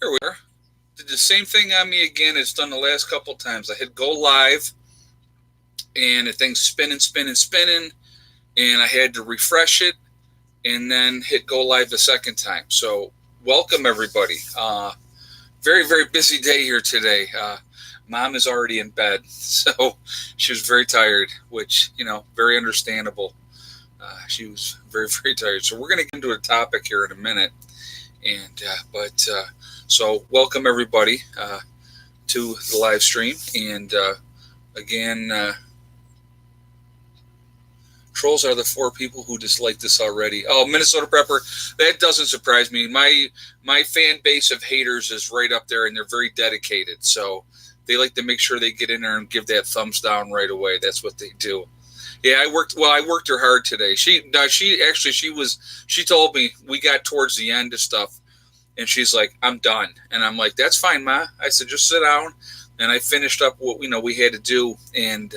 Here we are. Did the same thing on me again. It's done the last couple times. I hit go live, and the thing's spinning, spinning, spinning, and I had to refresh it, and then hit go live the second time. So welcome everybody. Very very busy day here today. Mom is already in bed, so she was very tired, which very understandable. She was very very tired. So we're going to get into a topic here in a minute, and so welcome everybody to the live stream, and again. Trolls are the four people who dislike this already. Oh, Minnesota Prepper, that doesn't surprise me. My fan base of haters is right up there, and they're very dedicated. So they like to make sure they get in there and give that thumbs down right away. That's what they do. Yeah, I worked. Well, I worked her hard today. She told me we got towards the end of stuff, and she's like, "I'm done," and I'm like, "That's fine, Ma." I said, "Just sit down," and I finished up what we had to do, and.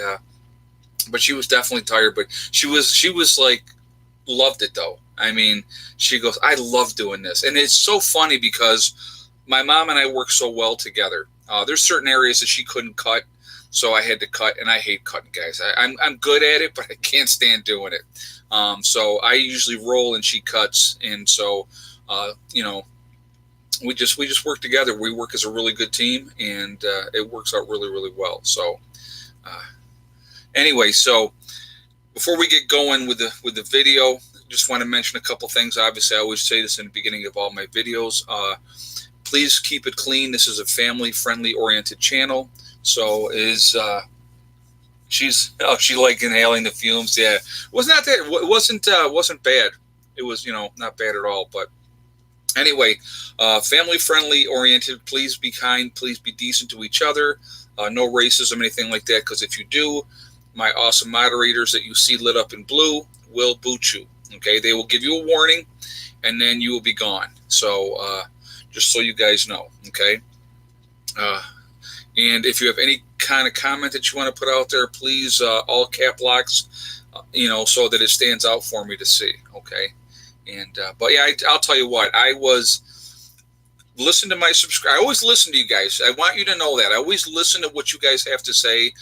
But she was definitely tired. But she was like loved it though. I mean, she goes, I love doing this, and it's so funny because my mom and I work so well together. There's certain areas that she couldn't cut, so I had to cut, and I hate cutting, guys. I'm good at it, but I can't stand doing it. So I usually roll and she cuts, and so you know we just work together. We work as a really good team, and it works out really really well. So. Uh, Anyway, so before we get going with the video, just want to mention a couple things. Obviously, I always say this in the beginning of all my videos. Please keep it clean. This is a family-friendly oriented channel. So she like inhaling the fumes. Yeah, it was not that. It wasn't bad. It was not bad at all. But anyway, family-friendly oriented. Please be kind. Please be decent to each other. No racism, anything like that. Because if you do, my awesome moderators that you see lit up in blue will boot you. Okay, they will give you a warning, and then you will be gone. So just so you guys know. Okay, and if you have any kind of comment that you want to put out there, please all cap locks, so that it stands out for me to see. Okay, and but yeah, I'll tell you what, I was. Listen to my subscribe. I always listen to you guys. I want you to know that. I always listen to what you guys have to say,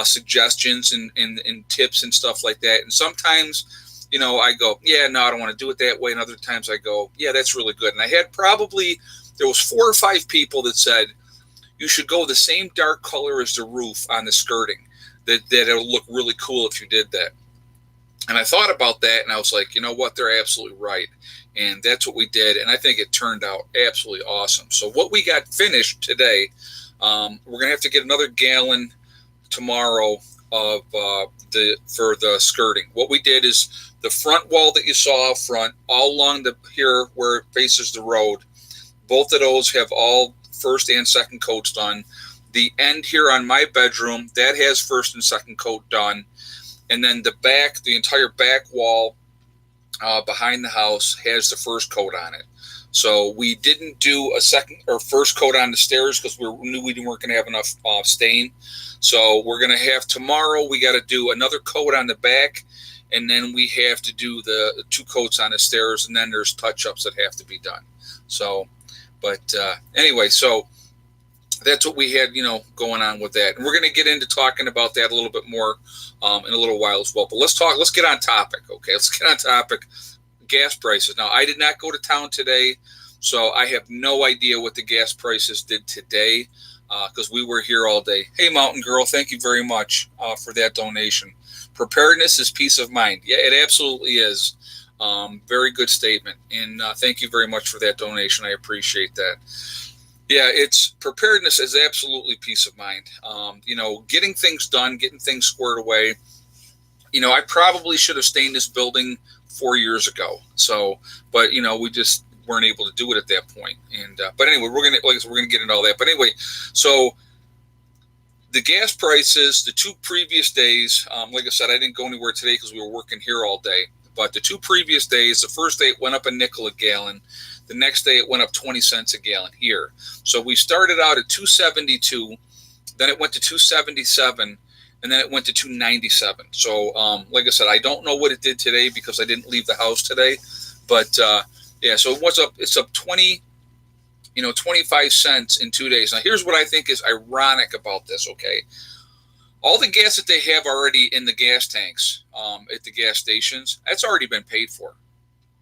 suggestions and tips and stuff like that. And sometimes, I go, yeah, no, I don't want to do it that way. And other times I go, yeah, that's really good. And I had there was 4 or 5 people that said, you should go the same dark color as the roof on the skirting. That it'll look really cool if you did that. And I thought about that, and I was like, you know what? They're absolutely right. And that's what we did, and I think it turned out absolutely awesome. So what we got finished today, we're going to have to get another gallon tomorrow of for the skirting. What we did is the front wall that you saw up front, all along here where it faces the road, both of those have all first and second coats done. The end here on my bedroom, that has first and second coat done. And then the entire back wall behind the house has the first coat on it. So we didn't do a second or first coat on the stairs because we knew we weren't going to have enough stain. So we're going to have tomorrow, we got to do another coat on the back, and then we have to do the 2 coats on the stairs, and then there's touch-ups that have to be done. So, but anyway, so that's what we had, going on with that. And we're going to get into talking about that a little bit more in a little while as well. But let's get on topic, okay? Let's get on topic. Gas prices. Now, I did not go to town today, so I have no idea what the gas prices did today because we were here all day. Hey, Mountain Girl, thank you very much for that donation. Preparedness is peace of mind. Yeah, it absolutely is. Very good statement. And thank you very much for that donation. I appreciate that. Yeah, it's preparedness is absolutely peace of mind. Getting things done, getting things squared away. I probably should have stayed in this building 4 years ago. So, but we just weren't able to do it at that point. And but anyway, we're gonna get into all that. But anyway, so the gas prices, the 2 previous days, like I said, I didn't go anywhere today because we were working here all day. But the 2 previous days, the first day it went up a nickel a gallon. The next day it went up 20 cents a gallon here. So we started out at 272, then it went to 277, and then it went to 297. So like I said, I don't know what it did today because I didn't leave the house today. But yeah, so it's up 20 25 cents in 2 days. Now, here's what I think is ironic about this, okay? All the gas that they have already in the gas tanks at the gas stations, that's already been paid for,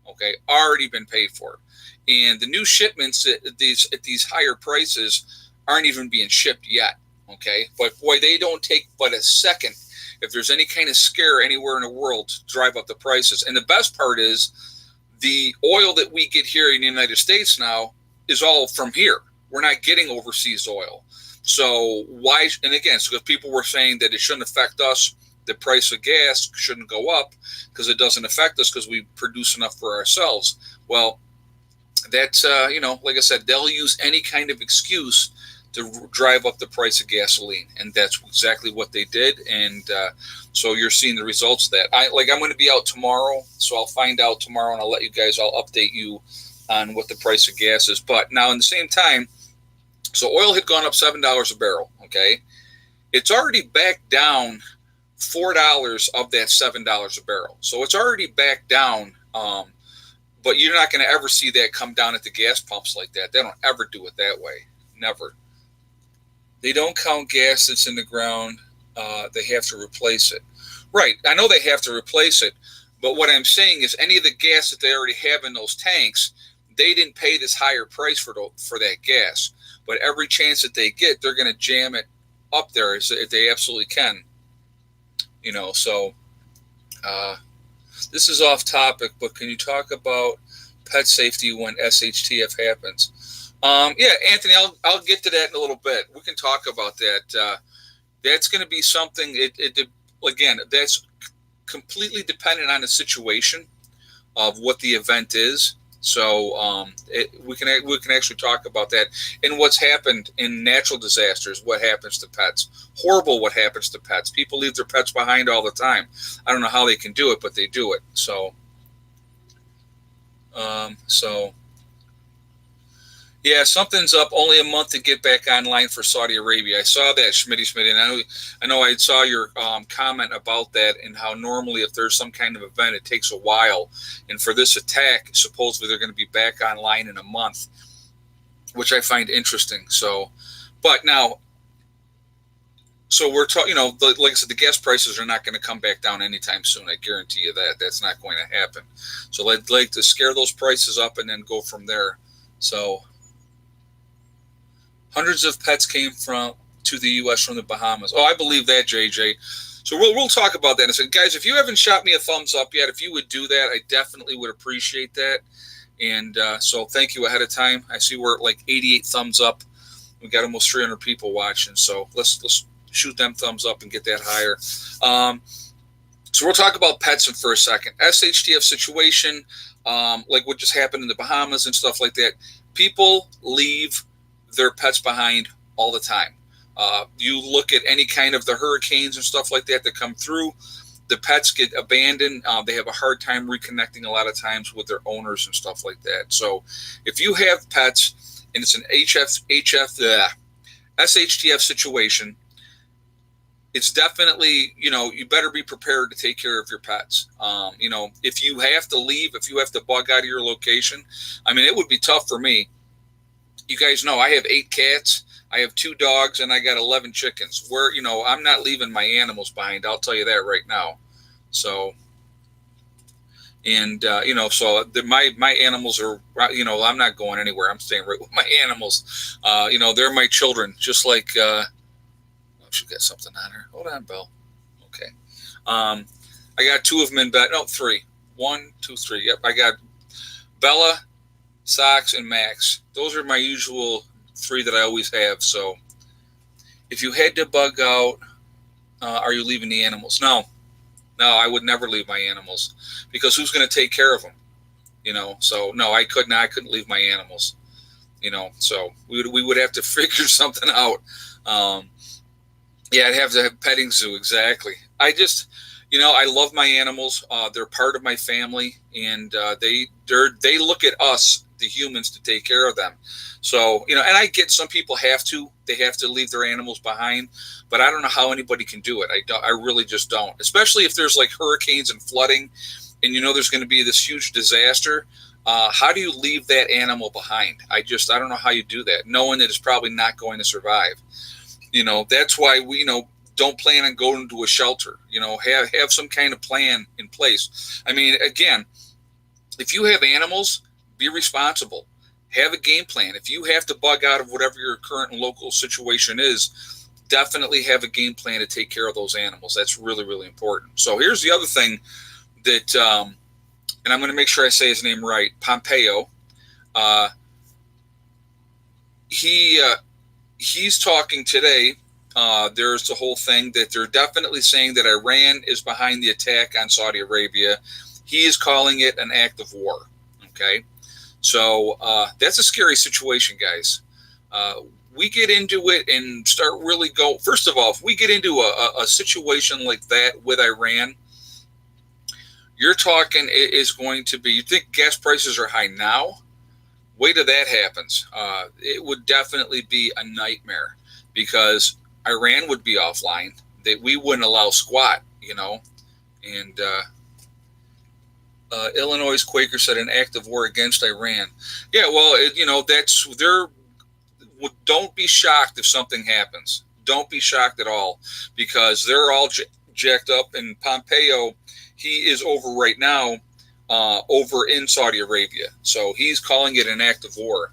okay? Already been paid for. And the new shipments at these higher prices aren't even being shipped yet, okay? But, boy, they don't take but a second if there's any kind of scare anywhere in the world to drive up the prices. And the best part is the oil that we get here in the United States now is all from here. We're not getting overseas oil. So why, and again, so because people were saying that it shouldn't affect us, the price of gas shouldn't go up because it doesn't affect us because we produce enough for ourselves. Well, that's, like I said, they'll use any kind of excuse to drive up the price of gasoline. And that's exactly what they did. And so you're seeing the results of that. I'm going to be out tomorrow, so I'll find out tomorrow and I'll let you guys, I'll update you on what the price of gas is. But now in the same time, so oil had gone up $7 a barrel, okay? It's already back down $4 of that $7 a barrel. So it's already back down, but you're not going to ever see that come down at the gas pumps like that. They don't ever do it that way. Never. They don't count gas that's in the ground. They have to replace it. Right, I know they have to replace it, but what I'm saying is any of the gas that they already have in those tanks, they didn't pay this higher price for that gas. But every chance that they get, they're going to jam it up there if they absolutely can. So this is off topic, but can you talk about pet safety when SHTF happens? Yeah, Anthony, I'll get to that in a little bit. We can talk about that. That's going to be something, again, that's completely dependent on the situation of what the event is. So we can actually talk about that and what's happened in natural disasters. What happens to pets? Horrible. What happens to pets? People leave their pets behind all the time. I don't know how they can do it, but they do it. So yeah, something's up. Only a month to get back online for Saudi Arabia. I saw that, Schmitty, and I know I saw your comment about that and how normally if there's some kind of event, it takes a while. And for this attack, supposedly they're going to be back online in a month, which I find interesting. So, but now, so we're talking, like I said, the gas prices are not going to come back down anytime soon. I guarantee you that. That's not going to happen. So I'd like to scare those prices up and then go from there. So hundreds of pets came to the U.S. from the Bahamas. Oh, I believe that, JJ. So we'll talk about that. I said, guys, if you haven't shot me a thumbs up yet, if you would do that, I definitely would appreciate that. And so thank you ahead of time. I see we're at like 88 thumbs up. We got almost 300 people watching. So let's shoot them thumbs up and get that higher. So we'll talk about pets for a second. SHTF situation, like what just happened in the Bahamas and stuff like that. People leave their pets behind all the time. You look at any kind of the hurricanes and stuff like that come through, the pets get abandoned. They have a hard time reconnecting a lot of times with their owners and stuff like that. So if you have pets and it's an SHTF situation, it's definitely, you better be prepared to take care of your pets. If you have to leave, if you have to bug out of your location, it would be tough for me. You guys know I have 8 cats, I have 2 dogs, and I got 11 chickens. Where, I'm not leaving my animals behind. I'll tell you that right now. So, and, my animals are, I'm not going anywhere. I'm staying right with my animals. They're my children, just like, she got something on her. Hold on, Belle. Okay. I got 2 of them in bed. No, 3. 1, 2, 3. Yep. I got Bella, Socks, and Max. Those are my usual 3 that I always have. So if you had to bug out, are you leaving the animals? No, I would never leave my animals because who's going to take care of them? So no, I couldn't leave my animals, so we would have to figure something out. Yeah, I'd have to have petting zoo. Exactly. I just, I love my animals. They're part of my family, and they look at us, the humans, to take care of them. So, and I get some people have to leave their animals behind, but I don't know how anybody can do it. I really just don't, especially if there's like hurricanes and flooding and there's going to be this huge disaster. how do you leave that animal behind? I don't know how you do that, knowing that it's probably not going to survive. That's why we, don't plan on going to a shelter. Have some kind of plan in place. I mean, again, if you have animals, be responsible. Have a game plan. If you have to bug out of whatever your current local situation is, definitely have a game plan to take care of those animals. That's really, really important. So here's the other thing that, and I'm going to make sure I say his name right, Pompeo. He's talking today. There's the whole thing that they're definitely saying that Iran is behind the attack on Saudi Arabia. He is calling it an act of war. Okay, so that's a scary situation, guys. We get into it and start really go. First of all, if we get into a situation like that with Iran, you're talking it is going to be. You think gas prices are high now? Wait till that happens. It would definitely be a nightmare because Iran would be offline. We wouldn't allow squat, and Illinois Quaker said an act of war against Iran. Yeah, well, that's their. Don't be shocked if something happens. Don't be shocked at all because they're all jacked up. And Pompeo, he is over right now, over in Saudi Arabia. So he's calling it an act of war.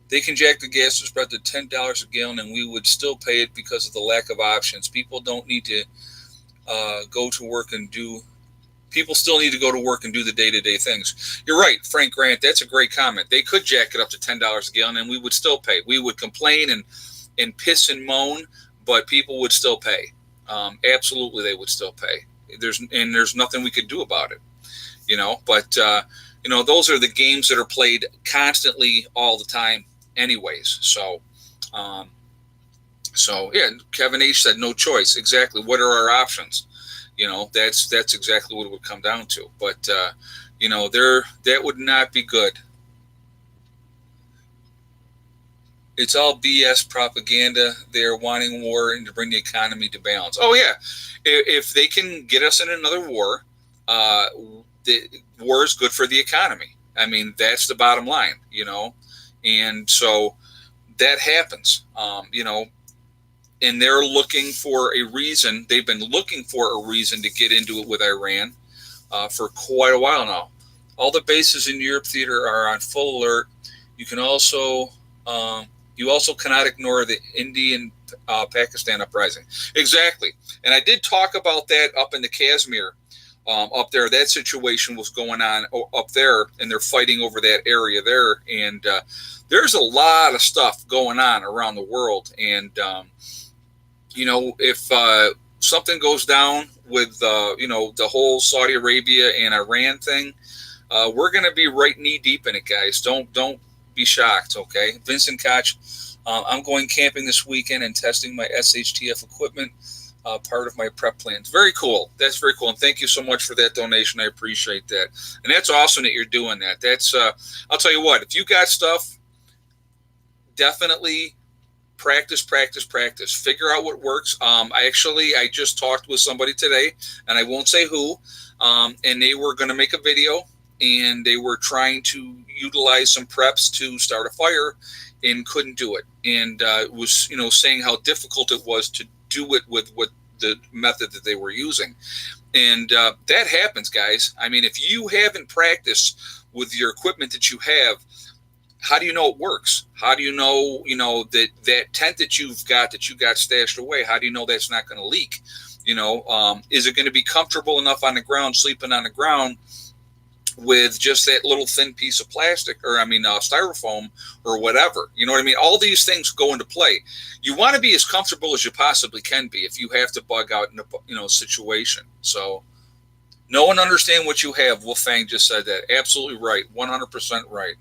They can jack the gas spread to $10 a gallon, and we would still pay it because of the lack of options. People don't need to go to work and do. People still need to go to work and do the day-to-day things. You're right, Frank Grant. That's a great comment. They could jack it up to $10 a gallon, and we would still pay. We would complain and piss and moan, but people would still pay. Absolutely, they would still pay. There's nothing we could do about it, But those are the games that are played constantly all the time. Anyways, so yeah, Kevin H said no choice. Exactly. What are our options? That's exactly what it would come down to. But that would not be good. It's all BS propaganda. They're wanting war and to bring the economy to balance. Oh yeah, if they can get us in another war, the war is good for the economy. I mean, that's the bottom line, And so that happens, and they're looking for a reason. They've been looking for a reason to get into it with Iran for quite a while now. All the bases in Europe theater are on full alert. You also cannot ignore the Indian Pakistan uprising. Exactly. And I did talk about that up in the Kashmir. Up there, that situation was going on up there, and they're fighting over that area there. And there's a lot of stuff going on around the world. And, if something goes down with, the whole Saudi Arabia and Iran thing, we're going to be right knee deep in it, guys. Don't be shocked, okay? Vincent Koch, I'm going camping this weekend and testing my SHTF equipment. Part of my prep plans. Very cool. That's very cool. And thank you so much for that donation. I appreciate that. And that's awesome that you're doing that. That's, I'll tell you what, if you got stuff, definitely practice. Figure out what works. I just talked with somebody today, and I won't say who, and they were going to make a video, and they were trying to utilize some preps to start a fire and couldn't do it. And was, saying how difficult it was to do it with what the method that they were using. And that happens, guys. I mean, if you haven't practiced with your equipment that you have, how do you know it works? How do you know, that tent that you got stashed away, how do you know that's not going to leak? Is it going to be comfortable enough on the ground, sleeping on the ground with just that little thin piece of plastic, or styrofoam or whatever? You know what I mean? All these things go into play. You want to be as comfortable as you possibly can be if you have to bug out in a situation. So know and understand what you have. Wolfang just said that. Absolutely right. 100% right.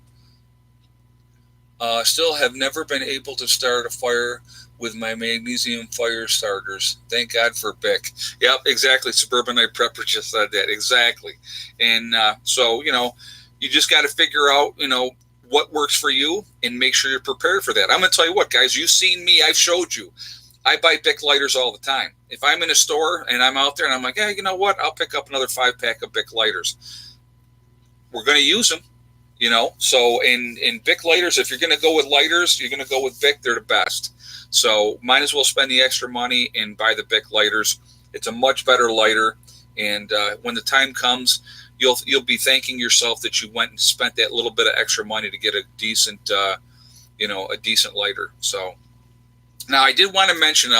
Still have never been able to start a fire with my magnesium fire starters. Thank God for Bic. Yep, exactly. Suburbanite Prepper just said that. Exactly. And so, you just got to figure out, what works for you and make sure you're prepared for that. I'm going to tell you what, guys, you've seen me. I've showed you. I buy Bic lighters all the time. If I'm in a store and I'm out there and I'm like, you know what? I'll pick up another 5-pack of Bic lighters. We're going to use them. So in Bic lighters, if you're going to go with lighters, you're going to go with Bic. They're the best. So might as well spend the extra money and buy the Bic lighters. It's a much better lighter, and when the time comes, you'll be thanking yourself that you went and spent that little bit of extra money to get a decent a decent lighter. So now I did want to mention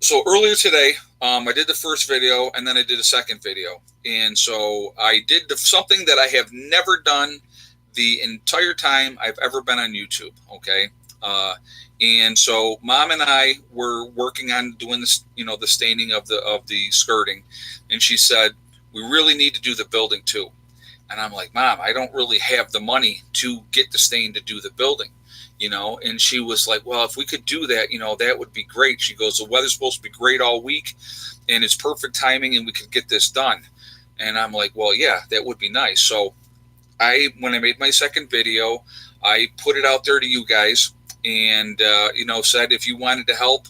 so earlier today I did the first video and then I did a second video, and so I did something that I have never done the entire time I've ever been on YouTube. Okay. And so Mom and I were working on doing this, the staining of the skirting, and she said, we really need to do the building too. And I'm like, Mom, I don't really have the money to get the stain to do the building, and she was like, well, if we could do that, that would be great. She goes, the weather's supposed to be great all week and it's perfect timing and we could get this done. And I'm like, well, yeah, that would be nice. So when I made my second video, I put it out there to you guys and, said if you wanted to help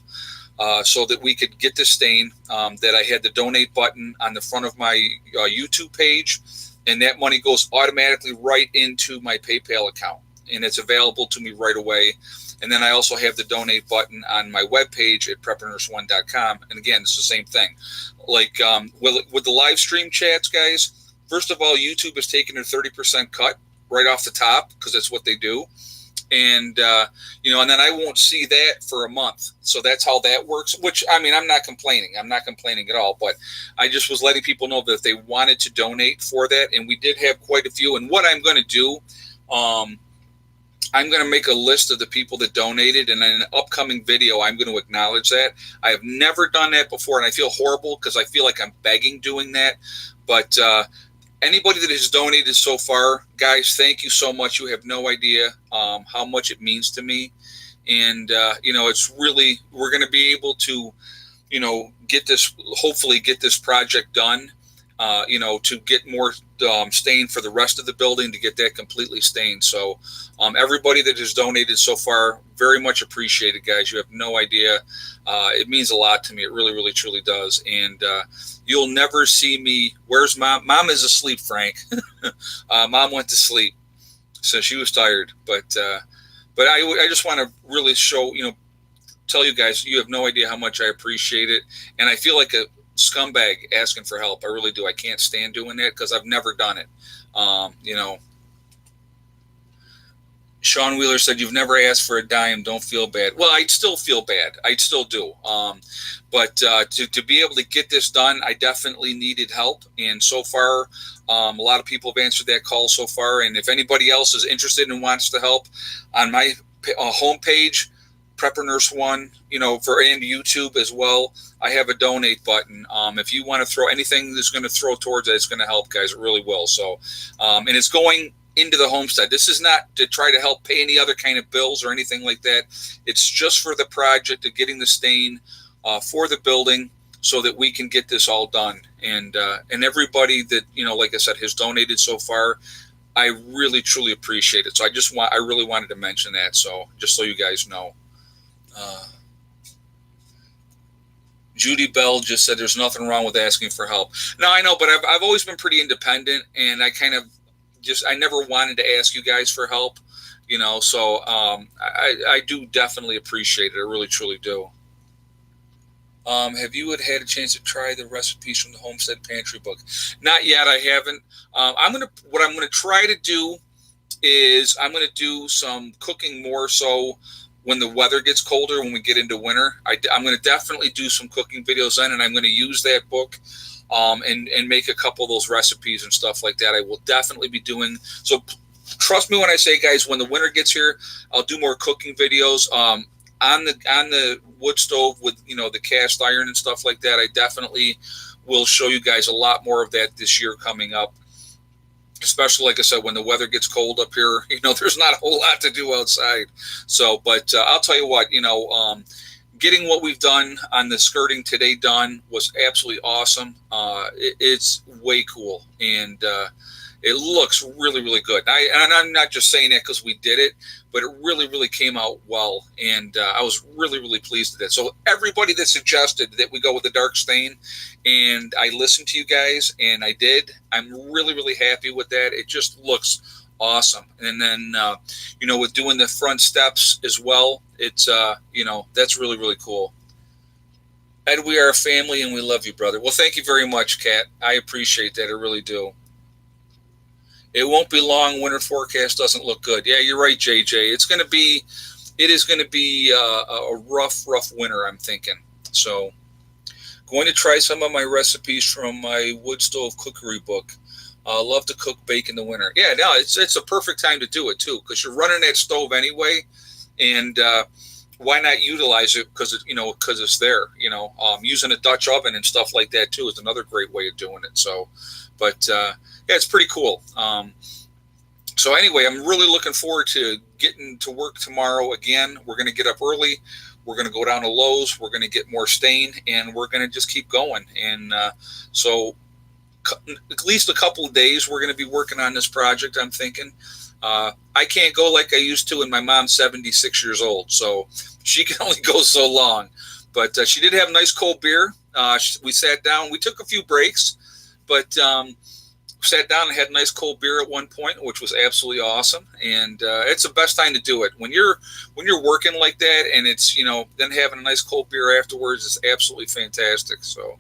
so that we could get the stain, that I had the donate button on the front of my YouTube page, and that money goes automatically right into my PayPal account, and it's available to me right away. And then I also have the donate button on my webpage at preppernurse1.com. And again, it's the same thing. Like with the live stream chats, guys, first of all, YouTube is taking their 30% cut right off the top because that's what they do. And, and then I won't see that for a month. So that's how that works, which, I mean, I'm not complaining. I'm not complaining at all. But I just was letting people know that if they wanted to donate for that, and we did have quite a few. And what I'm going to do, I'm going to make a list of the people that donated. And in an upcoming video, I'm going to acknowledge that. I have never done that before, and I feel horrible because I feel like I'm begging doing that. But anybody that has donated so far, guys, thank you so much. You have no idea how much it means to me. And, it's really, we're going to be able to, hopefully get this project done, to get more stain for the rest of the building, to get that completely stained. So everybody that has donated so far, very much appreciated, guys. You have no idea. It means a lot to me. It really, really, truly does. And you'll never see me. Where's Mom? Mom is asleep, Frank. Mom went to sleep, so she was tired. But I just want to really show, tell you guys, you have no idea how much I appreciate it. And I feel like a scumbag asking for help. I really do. I can't stand doing that because I've never done it. Sean Wheeler said, you've never asked for a dime. Don't feel bad. Well, I'd still feel bad. I still do. But to be able to get this done, I definitely needed help. And so far, a lot of people have answered that call so far. And if anybody else is interested and wants to help, on my homepage, Prepper Nurse One, and YouTube as well, I have a donate button. If you want to throw anything that's going to throw towards it, it's going to help, guys. It really will. So, and it's going into the homestead. This is not to try to help pay any other kind of bills or anything like that. It's just for the project of getting the stain for the building so that we can get this all done. And everybody that, like I said, has donated so far, I really, truly appreciate it. So I really wanted to mention that. So just so you guys know. Judy Bell just said there's nothing wrong with asking for help. No, I know, but I've always been pretty independent, and I kind of I never wanted to ask you guys for help, so I do definitely appreciate it. I really, truly do. Have you had a chance to try the recipes from the Homestead Pantry book? Not yet. I haven't. What I'm going to try to do is I'm going to do some cooking more so when the weather gets colder, when we get into winter. I'm going to definitely do some cooking videos then, and I'm going to use that book and make a couple of those recipes and stuff like that. I will definitely be doing. So trust me when I say, guys, when the winter gets here, I'll do more cooking videos on the wood stove with, the cast iron and stuff like that. I definitely will show you guys a lot more of that this year coming up. Especially, like I said, when the weather gets cold up here, there's not a whole lot to do outside. So, but I'll tell you what, getting what we've done on the skirting today done was absolutely awesome. It's way cool. And, It looks really, really good. And I'm not just saying that because we did it, but it really, really came out well. And I was really, really pleased with it. So everybody that suggested that we go with the dark stain, and I listened to you guys, and I did. I'm really, really happy with that. It just looks awesome. And then, with doing the front steps as well, it's, that's really, really cool. Ed, we are a family, and we love you, brother. Well, thank you very much, Kat. I appreciate that. I really do. It won't be long. Winter forecast doesn't look good. Yeah, you're right, JJ. It is going to be a rough winter, I'm thinking. So, going to try some of my recipes from my wood stove cookery book. Love to cook bacon in the winter. Yeah, no, it's a perfect time to do it too, because you're running that stove anyway, and why not utilize it? Because it's there. Using a Dutch oven and stuff like that too is another great way of doing it. So, but yeah, it's pretty cool. So anyway, I'm really looking forward to getting to work tomorrow again. We're going to get up early. We're going to go down to Lowe's. We're going to get more stain, and we're going to just keep going. And so at least a couple of days we're going to be working on this project, I'm thinking. I can't go like I used to, and my mom's 76 years old, so she can only go so long. But she did have a nice cold beer. We sat down. We took a few breaks, but sat down and had a nice cold beer at one point, which was absolutely awesome. And it's the best time to do it when you're working like that, and it's then having a nice cold beer afterwards is absolutely fantastic. So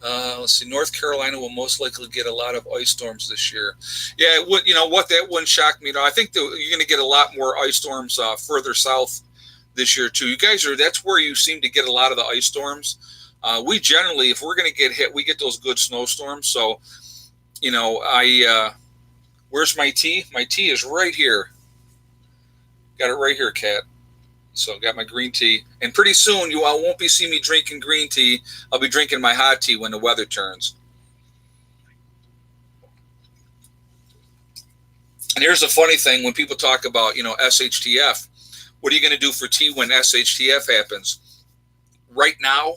let's see, North Carolina will most likely get a lot of ice storms this year. Yeah, it would. That wouldn't shock me at all. I think you're going to get a lot more ice storms further south this year too. You guys that's where you seem to get a lot of the ice storms. We generally, if we're going to get hit, we get those good snowstorms. So, where's my tea? My tea is right here. Got it right here, Kat. So, got my green tea. And pretty soon, you all won't be seeing me drinking green tea. I'll be drinking my hot tea when the weather turns. And here's the funny thing. When people talk about, SHTF, what are you going to do for tea when SHTF happens? Right now,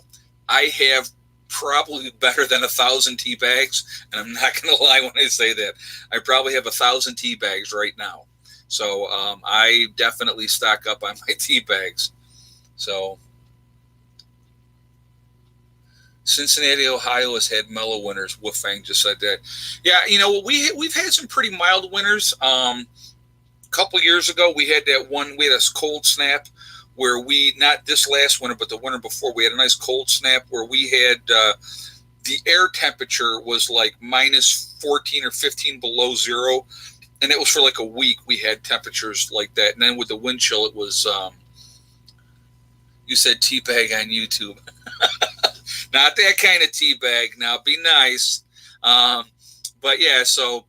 I have probably better than 1,000 tea bags, and I'm not going to lie when I say that. I probably have 1,000 tea bags right now. So I definitely stock up on my tea bags. So Cincinnati, Ohio has had mellow winters. Wolfgang just said that. Yeah, we've had some pretty mild winters. A couple years ago, we had a cold snap where not this last winter, but the winter before, we had a nice cold snap where we had the air temperature was like minus 14 or 15 below zero. And it was for like a week we had temperatures like that. And then with the wind chill, it was, you said tea bag on YouTube. Not that kind of tea bag. Now, be nice. But yeah, so,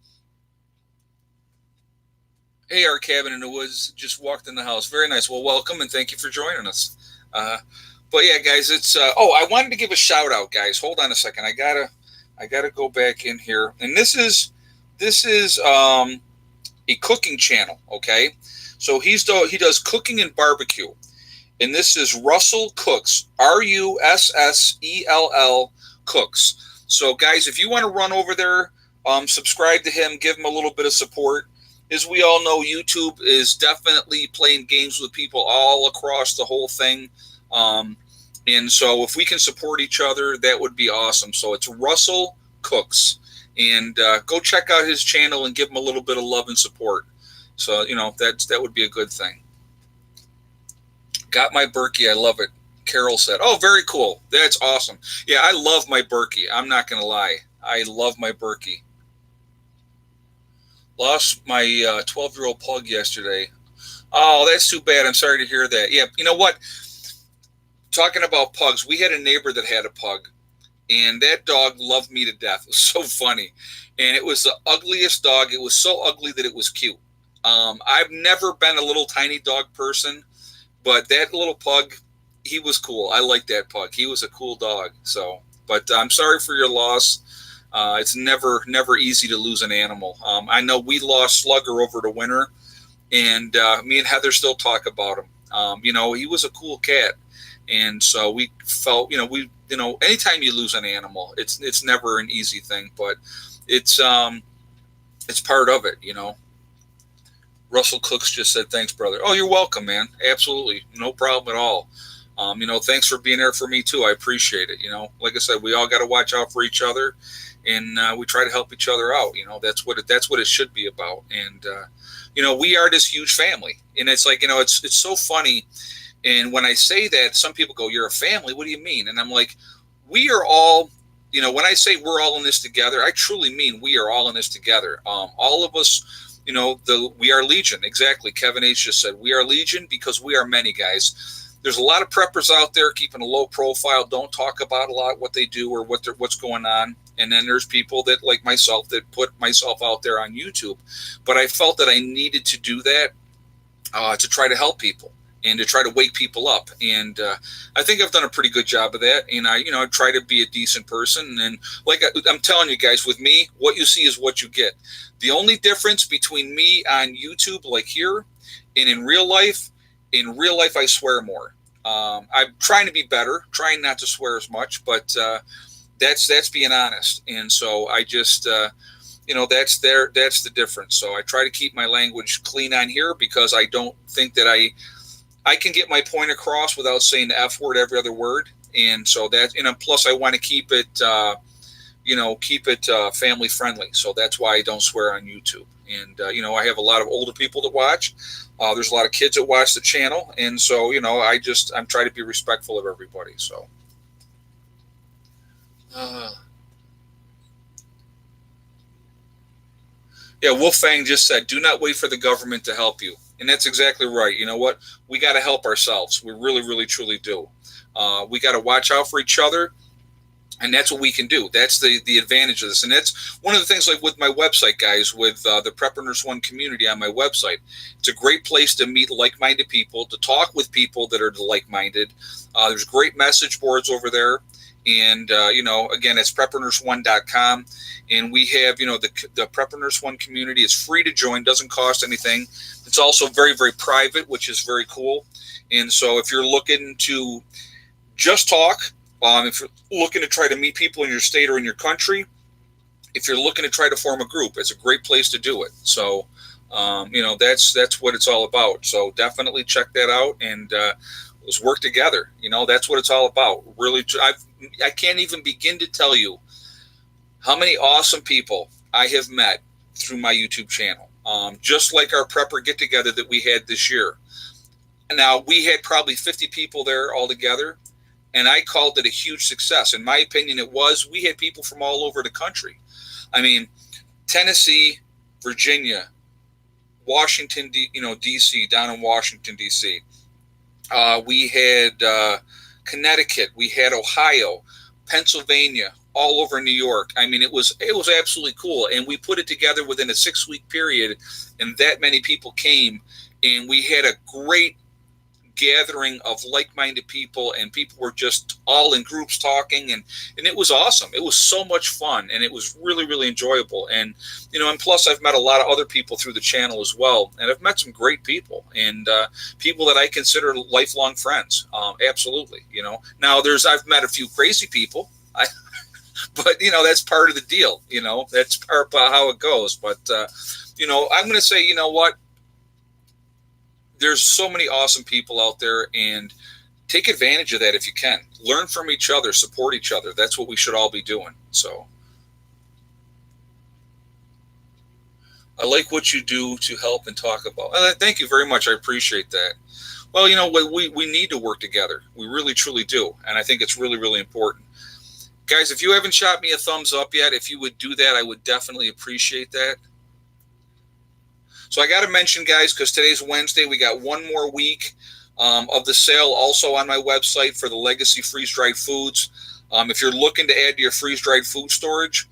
hey, our cabin in the woods, just walked in the house. Very nice. Well, welcome, and thank you for joining us. But yeah, guys, it's, I wanted to give a shout out, guys. Hold on a second. I gotta go back in here. And this is a cooking channel, okay? So he does cooking and barbecue. And this is Russell Cooks, Russell Cooks. So, guys, if you want to run over there, subscribe to him, give him a little bit of support. As we all know, YouTube is definitely playing games with people all across the whole thing. And so if we can support each other, that would be awesome. So it's Russell Cooks. And go check out his channel and give him a little bit of love and support. So, that would be a good thing. Got my Berkey. I love it. Carol said, oh, very cool. That's awesome. Yeah, I love my Berkey. I'm not going to lie. I love my Berkey. Lost my 12-year-old pug yesterday. Oh, that's too bad. I'm sorry to hear that. Yeah, you know what? Talking about pugs, we had a neighbor that had a pug. And that dog loved me to death. It was so funny. And it was the ugliest dog. It was so ugly that it was cute. I've never been a little tiny dog person, but that little pug, he was cool. I like that pug. He was a cool dog. So, but I'm sorry for your loss. It's never easy to lose an animal. I know we lost Slugger over the winter, and me and Heather still talk about him. He was a cool cat. And so we felt, anytime you lose an animal, it's never an easy thing. But it's part of it, you know. Russell Cooks just said, "Thanks, brother." Oh, you're welcome, man. Absolutely, no problem at all. You know, thanks for being there for me too. I appreciate it. You know, like I said, we all got to watch out for each other, and we try to help each other out. You know, that's what it should be about. And you know, we are this huge family, and it's like, you know, it's so funny. And when I say that, some people go, "You're a family? What do you mean?" And I'm like, we are all. You know, when I say we're all in this together, I truly mean we are all in this together. All of us, you know, we are Legion. Exactly. Kevin H just said we are Legion because we are many, guys. There's a lot of preppers out there keeping a low profile, don't talk about a lot what they do or what's going on. And then there's people that, like myself, that put myself out there on YouTube. But I felt that I needed to do that to try to help people and to try to wake people up. And I think I've done a pretty good job of that. And I try to be a decent person. And like I'm telling you guys, with me, what you see is what you get. The only difference between me on YouTube, like here, and in real life I swear more. I'm trying to be better, trying not to swear as much, but that's being honest. And so I just, that's the difference. So I try to keep my language clean on here because I don't think that I can get my point across without saying the F word every other word. And so plus I want to keep it, family friendly. So that's why I don't swear on YouTube. And, I have a lot of older people that watch. There's a lot of kids that watch the channel. And so, I'm trying to be respectful of everybody. So, yeah, Wolfang just said, do not wait for the government to help you. And that's exactly right. You know what? We got to help ourselves. We really, really, truly do. We got to watch out for each other. And that's what we can do. That's the advantage of this. And that's one of the things, like with my website, guys, with the Prepperness One community on my website. It's a great place to meet like-minded people, to talk with people that are like-minded. There's great message boards over there. And, again, it's preppernurse1.com. And we have, the Prepperness One community is free to join, doesn't cost anything. It's also very, very private, which is very cool. And so if you're looking to just talk, if you're looking to try to meet people in your state or in your country, if you're looking to try to form a group, it's a great place to do it. So, that's what it's all about. So definitely check that out and let's work together. That's what it's all about. Really, I can't even begin to tell you how many awesome people I have met through my YouTube channel. Just like our prepper get-together that we had this year. Now, we had probably 50 people there all together. And I called it a huge success. In my opinion, it was. We had people from all over the country. I mean, Tennessee, Virginia, Washington, D.C., down in Washington, D.C. We had Connecticut. We had Ohio, Pennsylvania, all over New York. I mean, it was absolutely cool. And we put it together within a 6-week period, and that many people came. And we had a great gathering of like-minded people, and people were just all in groups talking, and it was awesome. It was so much fun, and it was really, really enjoyable. And and plus I've met a lot of other people through the channel as well, and I've met some great people and people that I consider lifelong friends. Absolutely. Now I've met a few crazy people, but that's part of the deal. That's part of how it goes. But I'm going to say, what? There's so many awesome people out there, and take advantage of that if you can. Learn from each other, support each other. That's what we should all be doing. So I like what you do to help and talk about. Thank you very much. I appreciate that. Well, we need to work together. We really, truly do. And I think it's really, really important. Guys, if you haven't shot me a thumbs up yet, if you would do that, I would definitely appreciate that. So I got to mention, guys, because today's Wednesday, we got one more week of the sale also on my website for the Legacy Freeze-Dried Foods. If you're looking to add to your freeze-dried food storage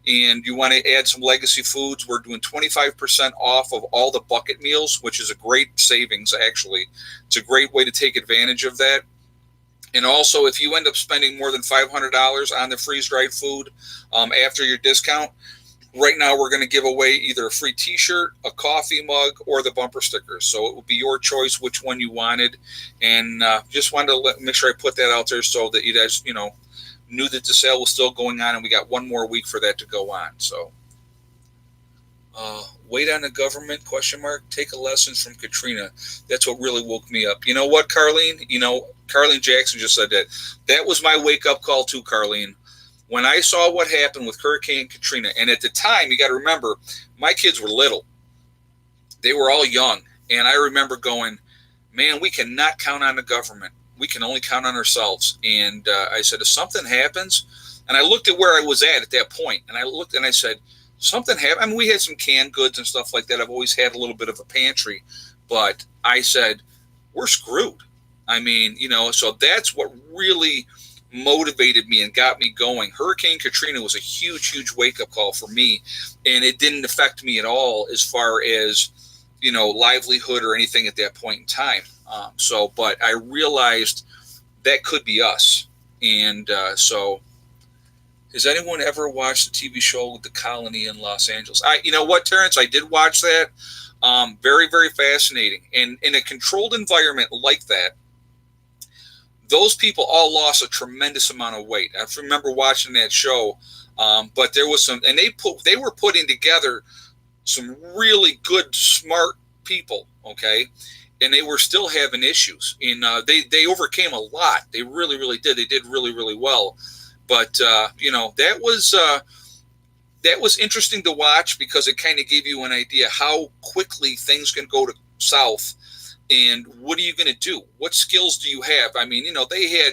and you want to add some Legacy foods, we're doing 25% off of all the bucket meals, which is a great savings, actually. It's a great way to take advantage of that. And also, if you end up spending more than $500 on the freeze-dried food after your discount, right now, we're going to give away either a free T-shirt, a coffee mug, or the bumper stickers. So it will be your choice which one you wanted. And just wanted to make sure I put that out there so that you guys, knew that the sale was still going on, and we got one more week for that to go on. So Wait on the government, question mark. Take a lesson from Katrina. That's what really woke me up. You know what, Carlene? Carlene Jackson just said that. That was my wake up call too, Carlene. When I saw what happened with Hurricane Katrina, and at the time, you got to remember, my kids were little. They were all young. And I remember going, man, we cannot count on the government. We can only count on ourselves. And I said, if something happens, and I looked at where I was at that point, and I looked and I said, something happened. I mean, we had some canned goods and stuff like that. I've always had a little bit of a pantry. But I said, we're screwed. I mean, so that's what really motivated me and got me going. Hurricane Katrina was a huge, huge wake-up call for me, and it didn't affect me at all as far as, livelihood or anything at that point in time. But I realized that could be us. And so has anyone ever watched the TV show The Colony in Los Angeles? You know what, Terrence? I did watch that. Very, very fascinating. And in a controlled environment like that, those people all lost a tremendous amount of weight. I remember watching that show, but there was some, and they were putting together some really good, smart people, okay? And they were still having issues. And they overcame a lot. They really, really did. They did really, really well. But, that was interesting to watch because it kind of gave you an idea how quickly things can go to south. And what are you going to do? What skills do you have? I mean, they had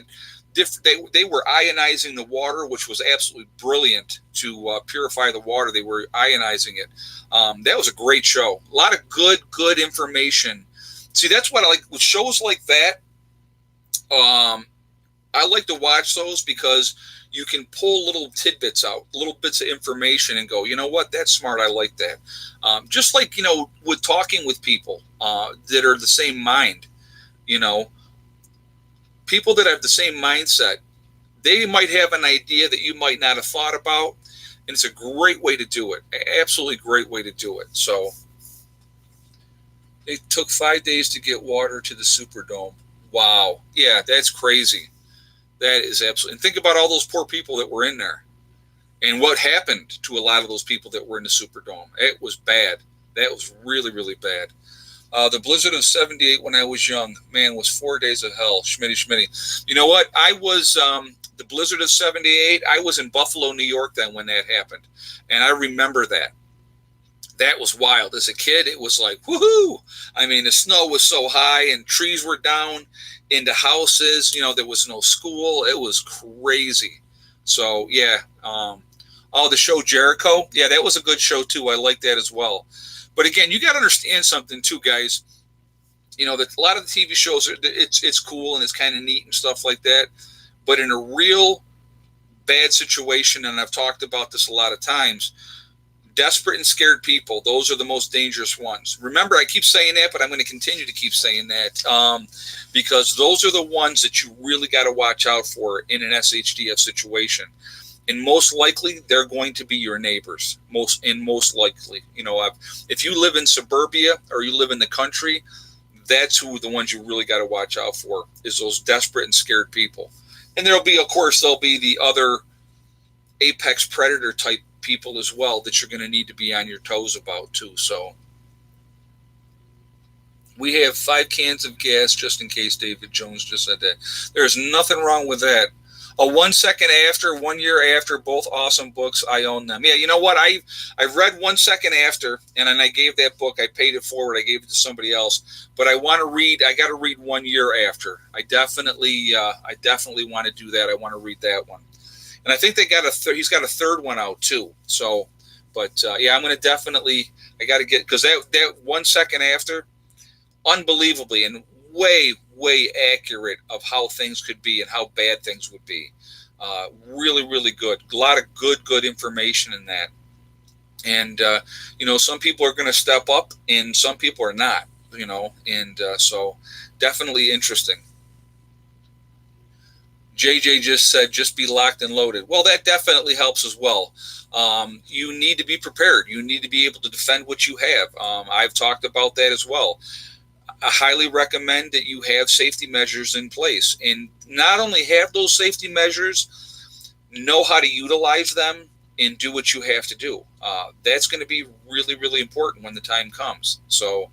different. They were ionizing the water, which was absolutely brilliant to purify the water. They were ionizing it. That was a great show. A lot of good information. See, that's what I like with shows like that. I like to watch those because you can pull little tidbits out, little bits of information, and go, you know what? That's smart. I like that. Just like, with talking with people that are the same mind, people that have the same mindset, they might have an idea that you might not have thought about. And it's a great way to do it. Absolutely great way to do it. So it took 5 days to get water to the Superdome. Wow. Yeah, that's crazy. That is absolutely. And think about all those poor people that were in there and what happened to a lot of those people that were in the Superdome. It was bad. That was really, really bad. The blizzard of 78 when I was young, man, was 4 days of hell. Schmitty. You know what? I was, the blizzard of 78, I was in Buffalo, New York then when that happened. And I remember that. That was wild. As a kid, it was like, woohoo! I mean, the snow was so high and trees were down into houses. There was no school. It was crazy. So, yeah. The show Jericho. Yeah, that was a good show, too. I like that as well. But, again, you got to understand something, too, guys. That a lot of the TV shows, it's cool and it's kind of neat and stuff like that. But in a real bad situation, and I've talked about this a lot of times, desperate and scared people, those are the most dangerous ones. Remember, I keep saying that, but I'm going to continue to keep saying that because those are the ones that you really got to watch out for in an SHDF situation. And most likely, they're going to be your neighbors. Most likely. If you live in suburbia or you live in the country, that's who the ones you really got to watch out for is those desperate and scared people. And there'll be the other apex predator type people as well that you're going to need to be on your toes about too. So we have 5 cans of gas just in case. David Jones just said that. There's nothing wrong with that. 1 second after, 1 year after, both awesome books. I own them. Yeah, you know what? I've read 1 second after, and then I gave that book. I paid it forward. I gave it to somebody else. But I want to read. I got to read 1 year after. I definitely want to do that. I want to read that one. And I think they got he's got a third one out too. So, but yeah, I'm going to definitely. I got to get because that 1 second after, unbelievably and way accurate of how things could be and how bad things would be. Really, really good. A lot of good information in that. And, some people are going to step up and some people are not, and so definitely interesting. JJ just said, just be locked and loaded. Well, that definitely helps as well. You need to be prepared. You need to be able to defend what you have. I've talked about that as well. I highly recommend that you have safety measures in place and not only have those safety measures, know how to utilize them and do what you have to do. That's going to be really, really important when the time comes. So,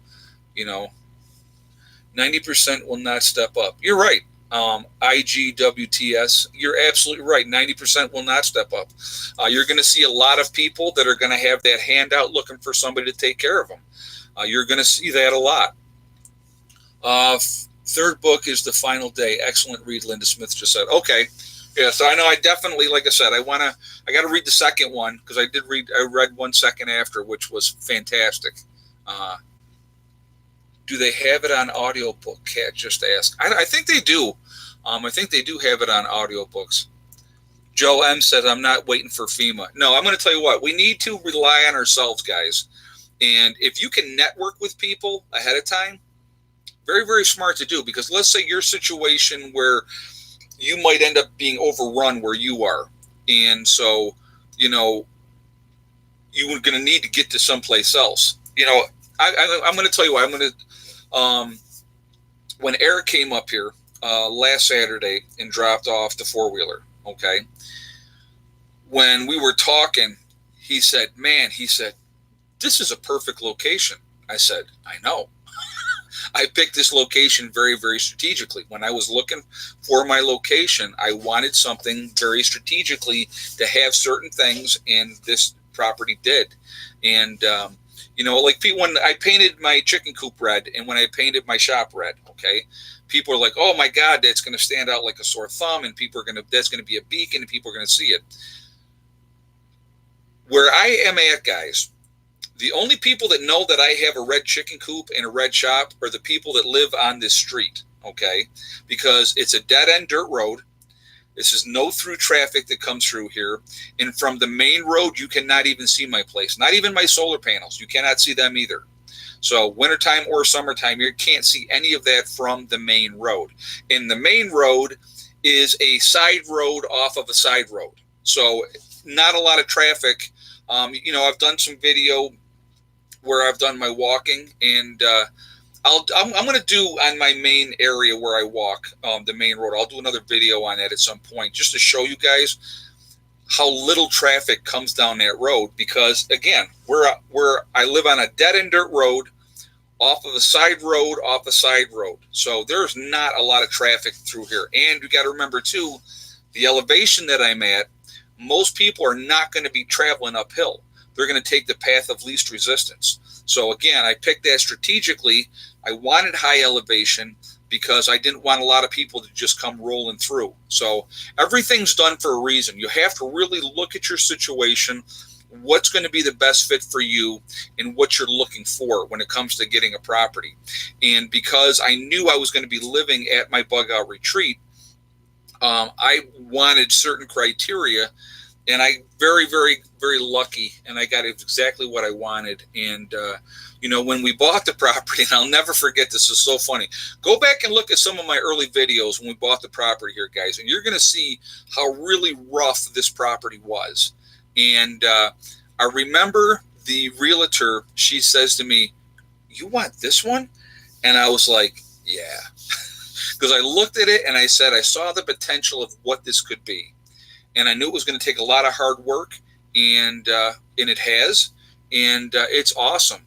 90% will not step up. You're right. IGWTS, you're absolutely right. 90% will not step up. You're going to see a lot of people that are going to have that handout looking for somebody to take care of them. You're going to see that a lot. Third book is The Final Day. Excellent read, Linda Smith just said. Okay. Yeah, so I know I definitely, like I said, I got to read the second one because I read 1 second after, which was fantastic. Do they have it on audiobook? Kat just asked. I think they do. I think they do have it on audiobooks. Joe M says, I'm not waiting for FEMA. No, I'm going to tell you what. We need to rely on ourselves, guys. And if you can network with people ahead of time, very, very smart to do. Because let's say your situation where you might end up being overrun where you are. And so, you're going to need to get to someplace else. I'm going to tell you what. When Eric came up here last Saturday and dropped off the four-wheeler, okay, when we were talking, he said, this is a perfect location. I said, I know. I picked this location very, very strategically. When I was looking for my location, I wanted something very strategically to have certain things, and this property did. And, like when I painted my chicken coop red and when I painted my shop red, okay, people are like, oh my God, that's going to stand out like a sore thumb, and that's going to be a beacon, and people are going to see it. Where I am at, guys, the only people that know that I have a red chicken coop and a red shop are the people that live on this street, okay? Because it's a dead-end dirt road. This is no through traffic that comes through here. And from the main road, you cannot even see my place. Not even my solar panels. You cannot see them either. So wintertime or summertime, you can't see any of that from the main road. And the main road is a side road off of a side road. So not a lot of traffic. I've done some video where I've done my walking, and I'm going to do on my main area where I walk, the main road. I'll do another video on that at some point just to show you guys how little traffic comes down that road. Because again, where I live on a dead end dirt road, off of a side road, off a side road. So there's not a lot of traffic through here. And you got to remember too, the elevation that I'm at, most people are not going to be traveling uphill. They're going to take the path of least resistance. So again, I picked that strategically. I wanted high elevation because I didn't want a lot of people to just come rolling through. So everything's done for a reason. You have to really look at your situation, what's going to be the best fit for you, and what you're looking for when it comes to getting a property. And because I knew I was going to be living at my bug out retreat, I wanted certain criteria, and I very, very, very lucky, and I got exactly what I wanted. And when we bought the property, and I'll never forget, this is so funny. Go back and look at some of my early videos when we bought the property here, guys, and you're going to see how really rough this property was. And I remember the realtor, she says to me, "You want this one?" And I was like, yeah. Because I looked at it and I said, I saw the potential of what this could be. And I knew it was going to take a lot of hard work, and it has. And it's awesome.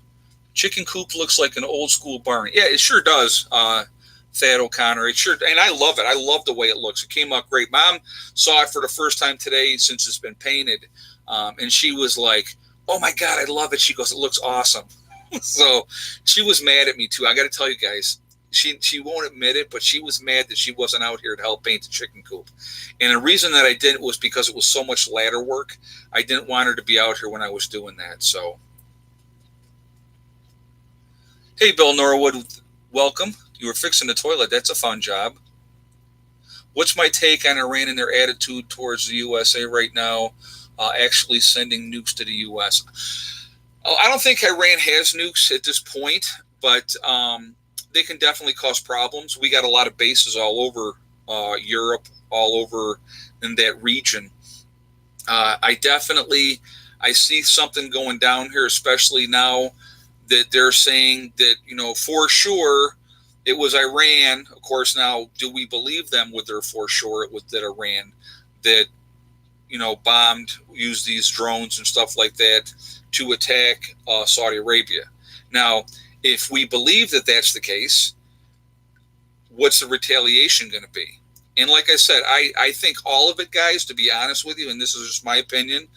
Chicken coop looks like an old school barn. Yeah, it sure does, Thad O'Connor. It sure, and I love it. I love the way it looks. It came out great. Mom saw it for the first time today since it's been painted. And she was like, "Oh my God, I love it." She goes, "It looks awesome." So she was mad at me too. I got to tell you guys, she won't admit it, but she was mad that she wasn't out here to help paint the chicken coop. And the reason that I didn't was because it was so much ladder work. I didn't want her to be out here when I was doing that. So, hey, Bill Norwood, welcome. You were fixing the toilet. That's a fun job. What's my take on Iran and their attitude towards the USA right now, actually sending nukes to the U.S.? I don't think Iran has nukes at this point, but they can definitely cause problems. We got a lot of bases all over Europe, all over in that region. I see something going down here, especially now that they're saying that, for sure it was Iran. Of course, now, do we believe them with their for sure it was that Iran that, bombed, used these drones and stuff like that to attack Saudi Arabia. Now, if we believe that that's the case, what's the retaliation going to be? And like I said, I think all of it, guys, to be honest with you, and this is just my opinion,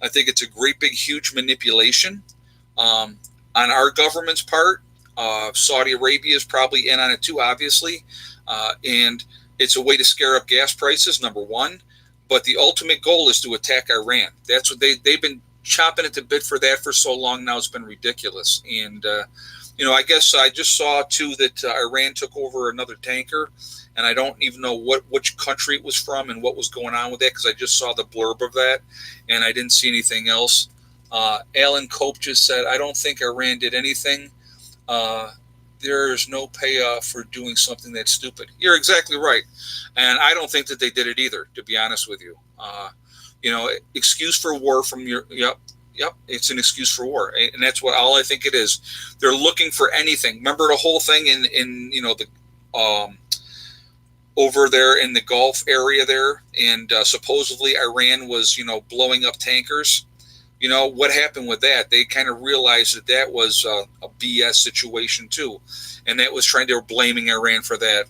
I think it's a great, big, huge manipulation on our government's part. Saudi Arabia is probably in on it too, obviously. And it's a way to scare up gas prices, number one. But the ultimate goal is to attack Iran. That's what they've been chopping at the bit for that for so long now. It's been ridiculous. And, I guess I just saw, too, that Iran took over another tanker. And I don't even know which country it was from and what was going on with that, because I just saw the blurb of that, and I didn't see anything else. Alan Cope just said, I don't think Iran did anything. There's no payoff for doing something that's stupid. You're exactly right. And I don't think that they did it either, to be honest with you. Excuse for war from your, yep, it's an excuse for war. And that's all I think it is. They're looking for anything. Remember the whole thing in the over there in the Gulf area there, and supposedly Iran was, blowing up tankers. What happened with that? They kind of realized that was a BS situation too, and they were blaming Iran for that.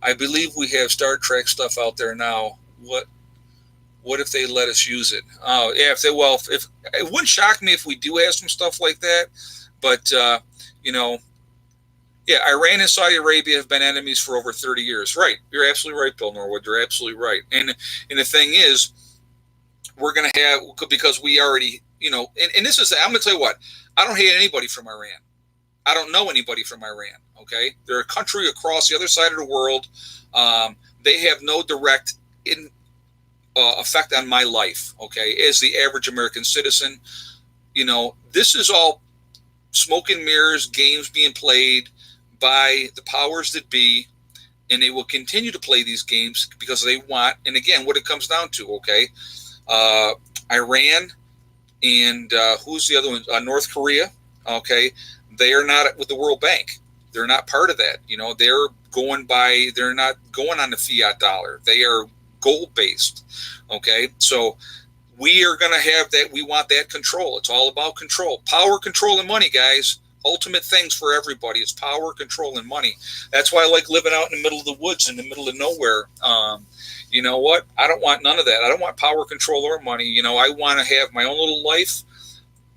I believe we have Star Trek stuff out there now. What if they let us use it? Oh, yeah. If it wouldn't shock me if we do have some stuff like that, but yeah, Iran and Saudi Arabia have been enemies for over 30 years. Right. You're absolutely right, Bill Norwood. You're absolutely right. And the thing is, we're going to have, because we already, and this is, I'm going to tell you what, I don't hate anybody from Iran. I don't know anybody from Iran. Okay. They're a country across the other side of the world. They have no direct effect on my life. Okay. As the average American citizen, this is all smoke and mirrors, games being played by the powers that be, and they will continue to play these games because they want. And again, what it comes down to, okay, Iran and who's the other one? North Korea. Okay, they are not with the World Bank. They're not part of that. They're not going on the fiat dollar. They are gold based. Okay, so we are going to have that. We want that control. It's all about control, power, control, and money, guys. Ultimate things for everybody. It's power, control, and money. That's why I like living out in the middle of the woods, in the middle of nowhere. You know what? I don't want none of that. I don't want power, control, or money. I want to have my own little life,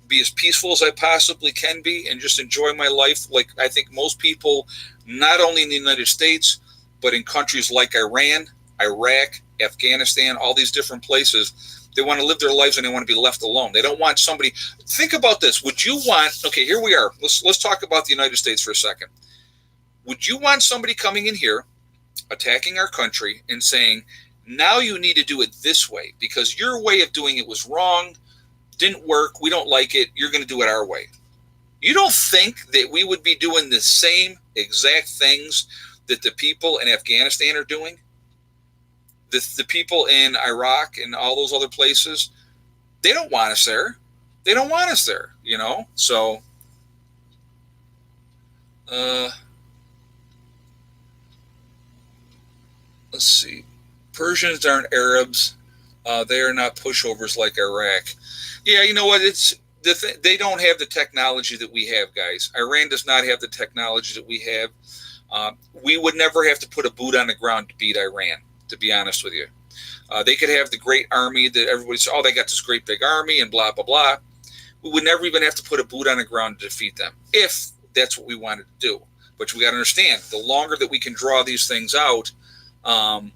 be as peaceful as I possibly can be, and just enjoy my life like I think most people, not only in the United States, but in countries like Iran, Iraq, Afghanistan, all these different places. They want to live their lives and they want to be left alone. They don't want somebody. Think about this. Would you want, okay, here we are. Let's talk about the United States for a second. Would you want somebody coming in here, attacking our country and saying, now you need to do it this way because your way of doing it was wrong, didn't work, we don't like it, you're going to do it our way? You don't think that we would be doing the same exact things that the people in Afghanistan are doing? The people in Iraq and all those other places, they don't want us there. They don't want us there, So, let's see. Persians aren't Arabs. They are not pushovers like Iraq. Yeah, you know what? They don't have the technology that we have, guys. Iran does not have the technology that we have. We would never have to put a boot on the ground to beat Iran, to be honest with you. They could have the great army that everybody says, oh, they got this great big army and blah, blah, blah. We would never even have to put a boot on the ground to defeat them if that's what we wanted to do. But we got to understand, the longer that we can draw these things out, hold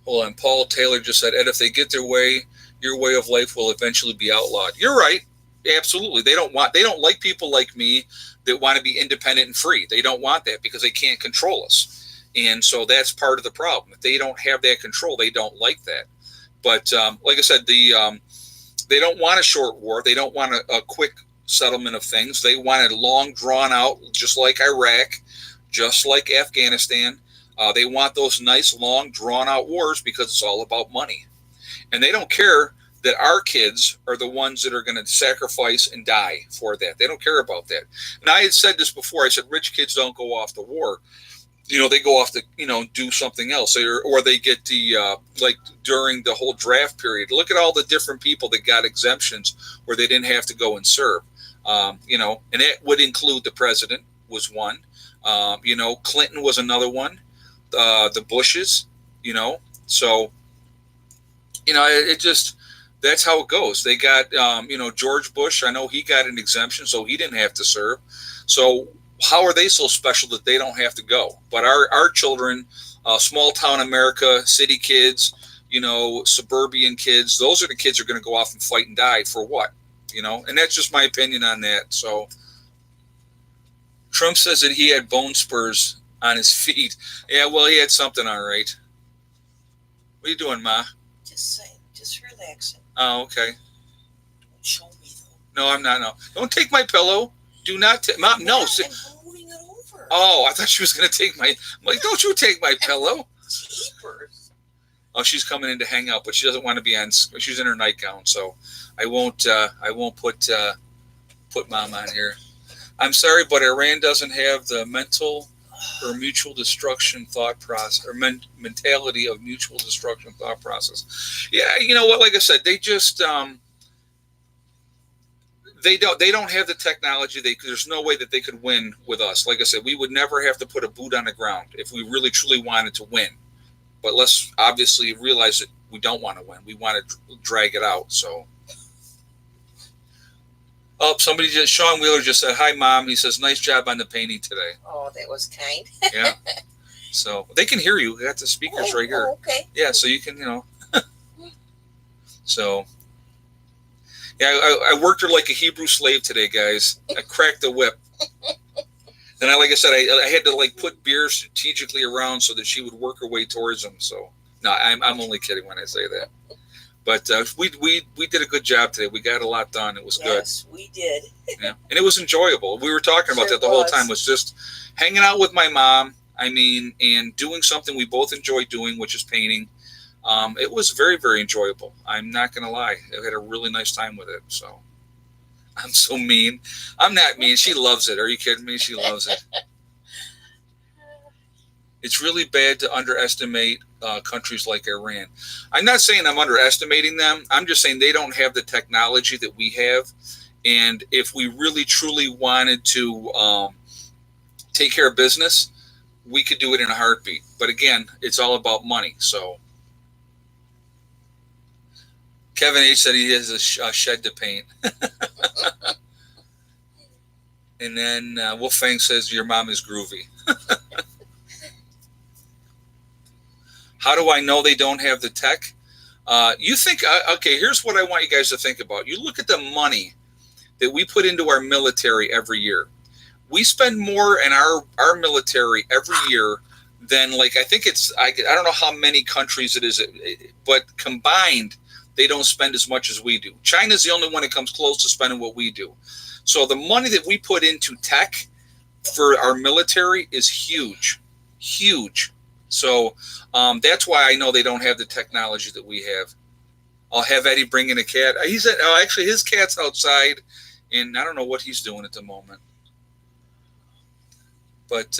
on, Paul Taylor just said, Ed, if they get their way, your way of life will eventually be outlawed. You're right. Absolutely. They don't like people like me that want to be independent and free. They don't want that because they can't control us. And so that's part of the problem. If they don't have that control, they don't like that. But like I said, they don't want a short war. They don't want a quick settlement of things. They want a long, drawn out, just like Iraq, just like Afghanistan. They want those nice, long, drawn out wars because it's all about money. And they don't care that our kids are the ones that are going to sacrifice and die for that. They don't care about that. And I had said this before. I said, rich kids don't go off to war. they go off to, do something else, or they get the, like during the whole draft period. Look at all the different people that got exemptions where they didn't have to go and serve. And it would include the president was one. Clinton was another one. The Bushes, so it just, that's how it goes. They got, George Bush. I know he got an exemption, so he didn't have to serve. So how are they so special that they don't have to go? But our children, small town America, city kids, suburban kids, those are the kids who are going to go off and fight and die for what? And that's just my opinion on that. So Trump says that he had bone spurs on his feet. Yeah, well, he had something, all right. What are you doing, Ma? Just saying, just relaxing. Oh, okay. Don't show me though. No, I'm not. No, don't take my pillow. Do not, Mom. No. I'm moving it over. Oh, I thought she was going to take my. I'm like, don't you take my pillow? Jeepers. Oh, she's coming in to hang out, but she doesn't want to be on. She's in her nightgown, so I won't. I won't put Mom on here. I'm sorry, but Iran doesn't have the mental or mutual destruction thought process, or mentality of mutual destruction thought process. Yeah, you know what? Like I said, they just they don't have the technology. There's no way that they could win with us. Like I said, we would never have to put a boot on the ground if we really truly wanted to win. But let's obviously realize that we don't want to win. We want to drag it out. So. Oh, Sean Wheeler just said, "Hi, Mom." He says, "Nice job on the painting today." Oh, that was kind. Yeah. So they can hear you. We got the speakers right here. Oh, okay. Yeah, so you can, So, yeah, I worked her like a Hebrew slave today, guys. I cracked the whip. And like I said, I had to put beer strategically around so that she would work her way towards them. So, no, I'm only kidding when I say that. But we did a good job today. We got a lot done. It was good. Yes, we did. Yeah, and it was enjoyable. We were talking about that the whole time. Was just hanging out with my mom. And doing something we both enjoy doing, which is painting. It was very, very enjoyable. I'm not gonna lie. I had a really nice time with it. So I'm so mean. I'm not mean. She loves it. Are you kidding me? She loves it. It's really bad to underestimate countries like Iran. I'm not saying I'm underestimating them. I'm just saying they don't have the technology that we have. And if we really, truly wanted to take care of business, we could do it in a heartbeat. But again, it's all about money. So Kevin H. said he has a shed to paint. And then Wolfgang says, your mom is groovy. How do I know they don't have the tech? You think, okay, here's what I want you guys to think about. You look at the money that we put into our military every year. We spend more in our military every year than, I think I don't know how many countries it is, but combined, they don't spend as much as we do. China's the only one that comes close to spending what we do. So the money that we put into tech for our military is huge, huge. So that's why I know they don't have the technology that we have. I'll have Eddie bring in a cat. He said, actually, his cat's outside, and I don't know what he's doing at the moment. But,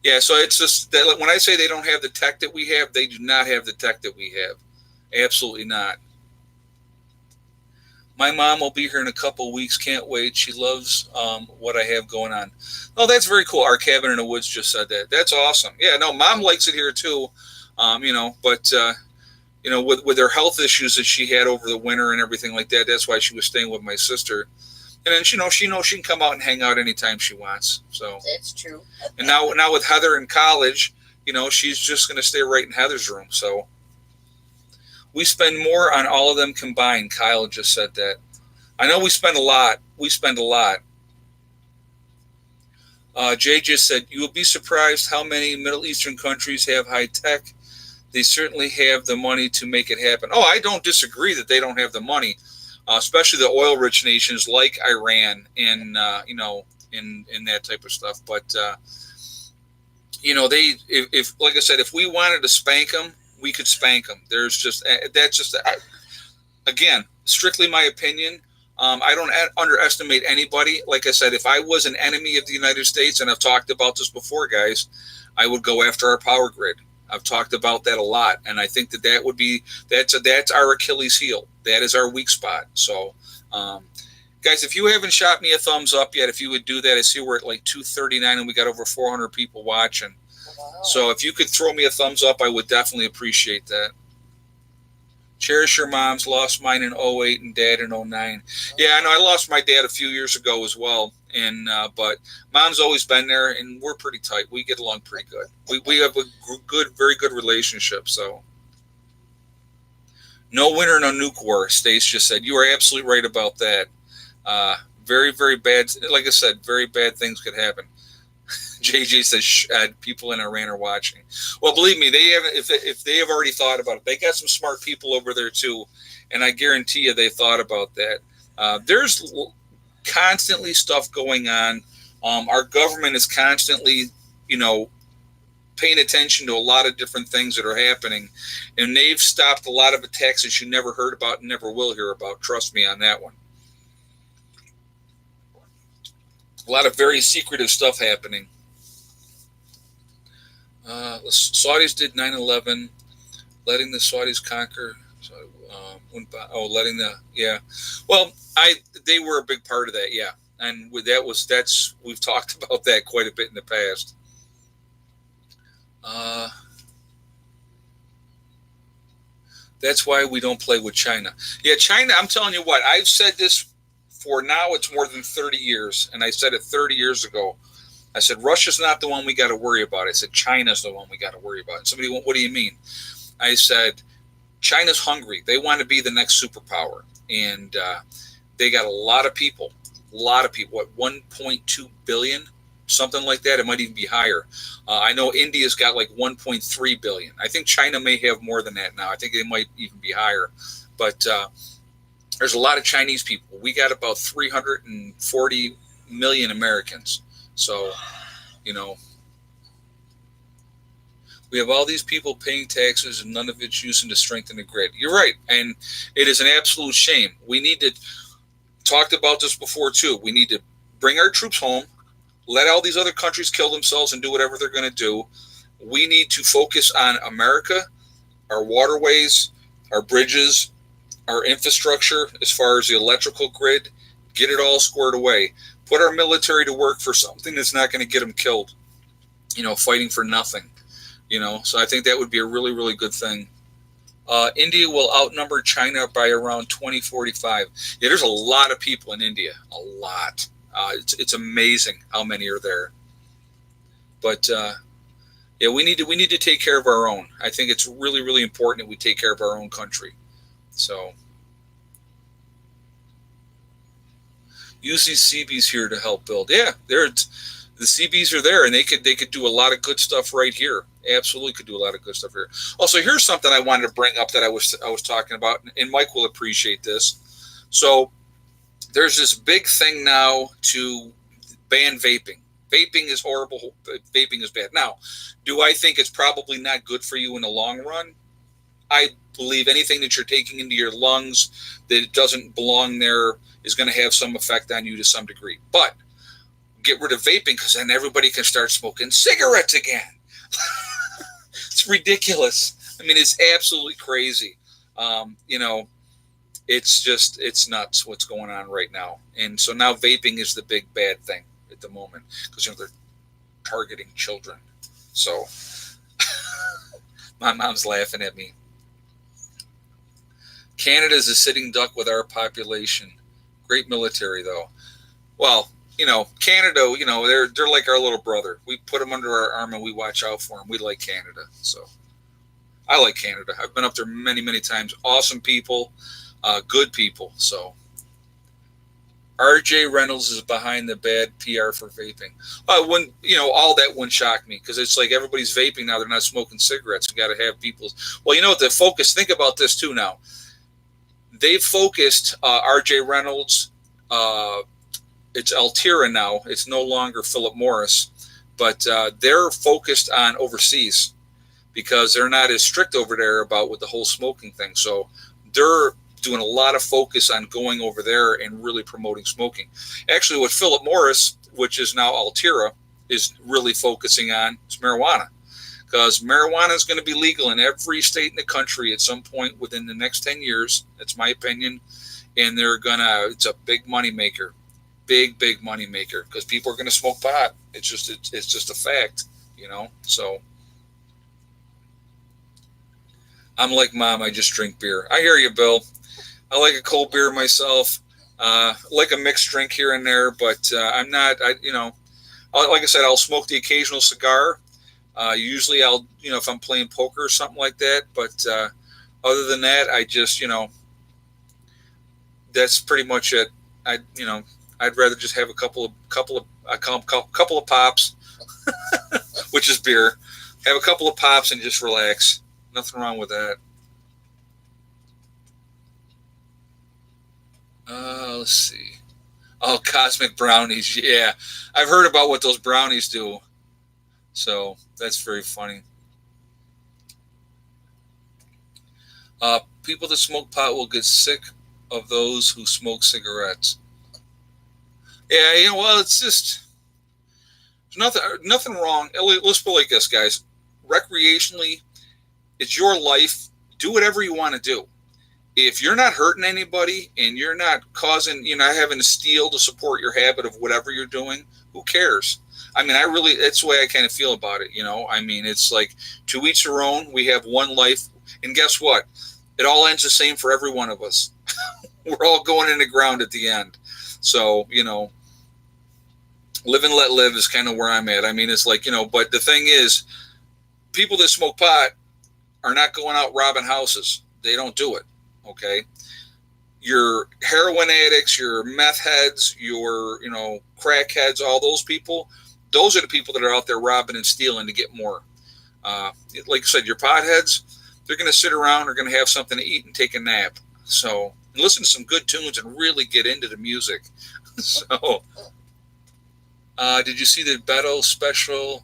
yeah, so it's just that when I say they don't have the tech that we have, they do not have the tech that we have. Absolutely not. My mom will be here in a couple of weeks. Can't wait. She loves what I have going on. Oh, that's very cool. Our cabin in the woods just said that. That's awesome. Yeah, no, Mom likes it here too. But with her health issues that she had over the winter and everything like that, that's why she was staying with my sister. And then she knows she can come out and hang out anytime she wants. So that's true. And now with Heather in college, she's just going to stay right in Heather's room. So we spend more on all of them combined. Kyle just said that. I know we spend a lot. Jay just said, you will be surprised how many Middle Eastern countries have high tech. They certainly have the money to make it happen. Oh, I don't disagree that they don't have the money, especially the oil-rich nations like Iran and in that type of stuff. But if like I said, if we wanted to spank them, we could spank them. Again, strictly my opinion. I don't underestimate anybody. Like I said, if I was an enemy of the United States, and I've talked about this before, guys, I would go after our power grid. I've talked about that a lot, and I think that would be that's our Achilles heel. That is our weak spot. So, guys, if you haven't shot me a thumbs up yet, if you would do that, I see we're at like 239, and we got over 400 people watching. Wow. So if you could throw me a thumbs up, I would definitely appreciate that. Cherish your moms. Lost mine in 08 and dad in 09. Yeah, I know. I lost my dad a few years ago as well. And but mom's always been there, and we're pretty tight. We get along pretty good. We have a very good relationship. So no winter, no nuke war. Stace just said you are absolutely right about that. Very, very bad. Like I said, very bad things could happen. JJ says people in Iran are watching. Well, believe me, they haven't. If they have already thought about it, they got some smart people over there too, and I guarantee you they thought about that. There's constantly stuff going on. Our government is constantly, paying attention to a lot of different things that are happening, and they've stopped a lot of attacks that you never heard about and never will hear about. Trust me on that one. A lot of very secretive stuff happening. Saudis did 9/11, letting the Saudis conquer. Well, they were a big part of that, yeah. And we've talked about that quite a bit in the past. That's why we don't play with China. Yeah, China. I'm telling you what. I've said this for now. It's more than 30 years, and I said it 30 years ago. I said, Russia's not the one we got to worry about. I said, China's the one we got to worry about. And somebody went, what do you mean? I said, China's hungry. They want to be the next superpower. And they got a lot of people, what, 1.2 billion? Something like that. It might even be higher. I know India's got like 1.3 billion. I think China may have more than that now. I think they might even be higher. But there's a lot of Chinese people. We got about 340 million Americans. So, we have all these people paying taxes and none of it's using to strengthen the grid. You're right. And it is an absolute shame. We need to talked about this before too. We need to bring our troops home, let all these other countries kill themselves and do whatever they're going to do. We need to focus on America, our waterways, our bridges, our infrastructure as far as the electrical grid, get it all squared away. Put our military to work for something that's not going to get them killed, fighting for nothing, So I think that would be a really, really good thing. India will outnumber China by around 2045. Yeah, there's a lot of people in India, a lot. It's amazing how many are there. But we need to take care of our own. I think it's really, really important that we take care of our own country. So. Use these CBs here to help build. Yeah, the CBs are there, and they could do a lot of good stuff right here. Absolutely could do a lot of good stuff here. Also, here's something I wanted to bring up that I was talking about, and Mike will appreciate this. So there's this big thing now to ban vaping. Vaping is horrible. Vaping is bad. Now, do I think it's probably not good for you in the long run? I believe anything that you're taking into your lungs that it doesn't belong there is going to have some effect on you to some degree. But get rid of vaping because then everybody can start smoking cigarettes again. It's ridiculous. I mean, it's absolutely crazy. It's nuts what's going on right now. And so now vaping is the big bad thing at the moment because they're targeting children. So my mom's laughing at me. Canada is a sitting duck with our population. Great military, though. Well, Canada, they're like our little brother. We put them under our arm and we watch out for them. We like Canada. So I like Canada. I've been up there many, many times. Awesome people, good people. So RJ Reynolds is behind the bad PR for vaping. When all that wouldn't shock me because it's like everybody's vaping now. They're not smoking cigarettes. You got to have people. Well, the focus. Think about this too now. They've focused RJ Reynolds. It's Altira now. It's no longer Philip Morris, but they're focused on overseas because they're not as strict over there about with the whole smoking thing. So they're doing a lot of focus on going over there and really promoting smoking. Actually, what Philip Morris, which is now Altera, is really focusing on is marijuana, because marijuana is going to be legal in every state in the country at some point within the next 10 years. That's my opinion. And it's a big money maker, big money maker, because people are going to smoke pot. It's just a fact, so. I'm like Mom, I just drink beer. I hear you, Bill. I like a cold beer myself. Like a mixed drink here and there, but I'm not. Like I said, I'll smoke the occasional cigar. Usually, I'll if I'm playing poker or something like that. But other than that, I just that's pretty much it. I'd rather just have a couple of pops, which is beer. Have a couple of pops and just relax. Nothing wrong with that. Let's see. Oh, cosmic brownies. Yeah. I've heard about what those brownies do. So that's very funny. People that smoke pot will get sick of those who smoke cigarettes. Yeah, well, it's just there's nothing wrong. Let's put it like this, guys. Recreationally, it's your life. Do whatever you want to do. If you're not hurting anybody and you're not causing, having to steal to support your habit of whatever you're doing, who cares? I mean, that's the way I kind of feel about it. I mean, it's like to each their own. We have one life. And guess what? It all ends the same for every one of us. We're all going in the ground at the end. So, live and let live is kind of where I'm at. I mean, it's like, but the thing is, people that smoke pot are not going out robbing houses. They don't do it. Okay. Your heroin addicts, your meth heads, your, crack heads, all those people, those are the people that are out there robbing and stealing to get more. Like I said, your potheads, they're going to sit around, they're going to have something to eat and take a nap. So listen to some good tunes and really get into the music. So, did you see the Beto special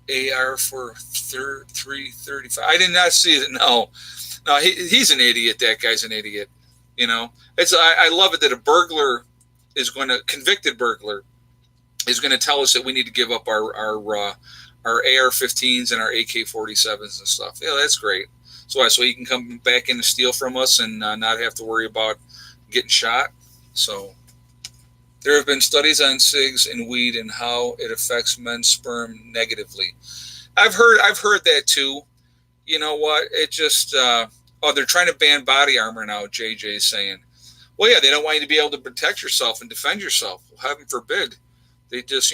AR for 335? I did not see it. No, he's an idiot. That guy's an idiot. I love it that a convicted burglar is going to tell us that we need to give up our AR-15s and our AK-47s and stuff. Yeah, that's great. So he can come back in and steal from us and not have to worry about getting shot. So there have been studies on cigs and weed and how it affects men's sperm negatively. I've heard that too. You know what? It just they're trying to ban body armor now. JJ's saying, well, yeah, they don't want you to be able to protect yourself and defend yourself. Well, heaven forbid. They just,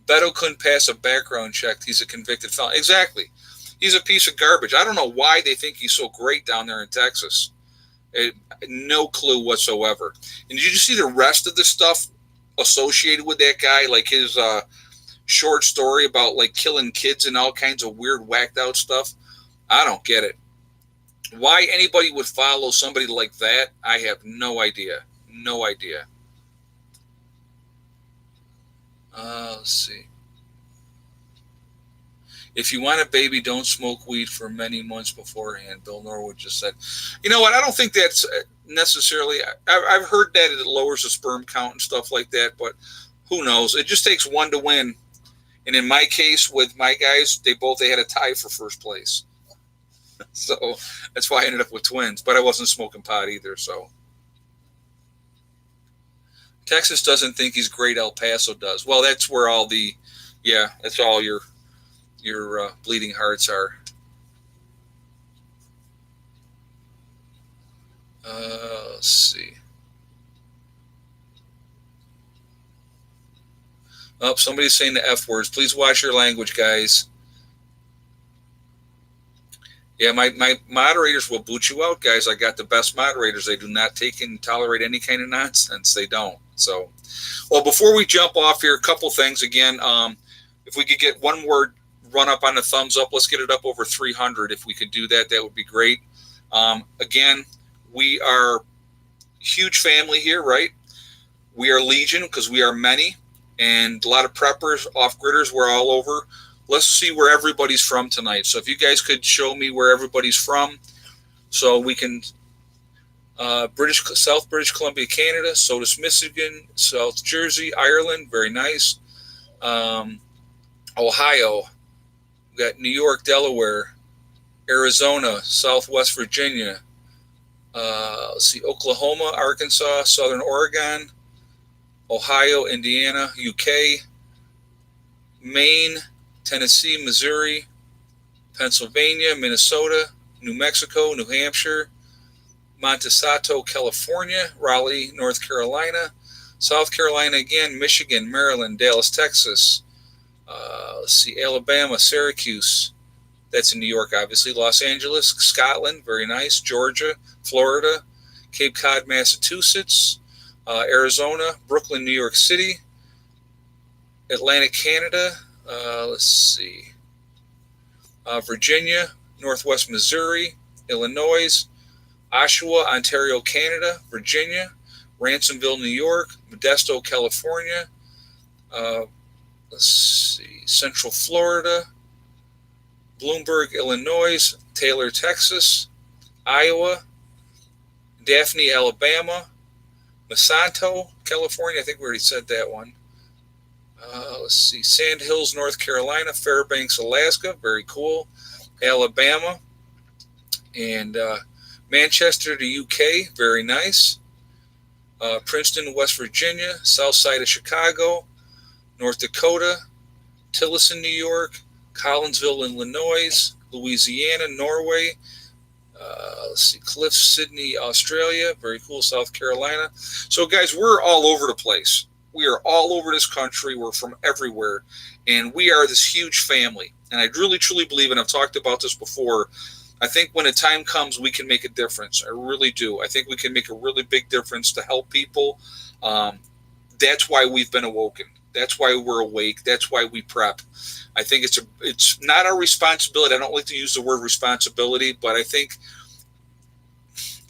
Beto couldn't pass a background check. He's a convicted felon. Exactly. He's a piece of garbage. I don't know why they think he's so great down there in Texas. No clue whatsoever. And did you see the rest of the stuff associated with that guy? Like his short story about like killing kids and all kinds of weird whacked out stuff? I don't get it. Why anybody would follow somebody like that, I have no idea. No idea. Let's see. If you want a baby, don't smoke weed for many months beforehand, Bill Norwood just said. You know what? I don't think that's necessarily. I've heard that it lowers the sperm count and stuff like that, but who knows? It just takes one to win. And in my case, with my guys, they had a tie for first place. So that's why I ended up with twins. But I wasn't smoking pot either, so. Texas doesn't think he's great. El Paso does. Well, that's where that's all your bleeding hearts are. Let's see. Oh, somebody's saying the F words. Please watch your language, guys. Yeah, my moderators will boot you out, guys. I got the best moderators. They do not take and tolerate any kind of nonsense. They don't. So, well, before we jump off here, a couple things again. If we could get one more run up on the thumbs up, let's get it up over 300. If we could do that, that would be great. Again, we are huge family here, right? We are legion because we are many, and a lot of preppers, off-gridders, we're all over. let's see where everybody's from tonight. So if you guys could show me where everybody's from, so we can. South British Columbia, Canada, Sodus, Michigan, South Jersey, Ireland, very nice. Ohio, we got New York, Delaware, Arizona, Southwest Virginia. Let's see, Oklahoma, Arkansas, Southern Oregon, Ohio, Indiana, UK, Maine, Tennessee, Missouri, Pennsylvania, Minnesota, New Mexico, New Hampshire, Montesato, California, Raleigh, North Carolina, South Carolina again, Michigan, Maryland, Dallas, Texas. Let's see, Alabama, Syracuse. That's in New York, obviously. Los Angeles, Scotland, very nice. Georgia, Florida, Cape Cod, Massachusetts, Arizona, Brooklyn, New York City, Atlantic Canada. Let's see, Virginia, Northwest Missouri, Illinois, Oshawa, Ontario, Canada, Virginia, Ransomville, New York, Modesto, California, let's see, Central Florida, Bloomberg, Illinois, Taylor, Texas, Iowa, Daphne, Alabama, Monsanto, California. I think we already said that one. Let's see, Sand Hills, North Carolina, Fairbanks, Alaska, very cool, Alabama, and Manchester, the UK, very nice. Princeton, West Virginia, south side of Chicago, North Dakota, Tillotson, New York, Collinsville, Illinois, Louisiana, Norway. Let's see, Cliff, Sydney, Australia, very cool, South Carolina. So, guys, we're all over the place. We are all over this country. We're from everywhere, and we are this huge family. And I really, truly believe, and I've talked about this before, I think when a time comes, we can make a difference. I really do. I think we can make a really big difference to help people. That's why we've been awoken. That's why we're awake. That's why we prep. I think it's not our responsibility. I don't like to use the word responsibility, but I think,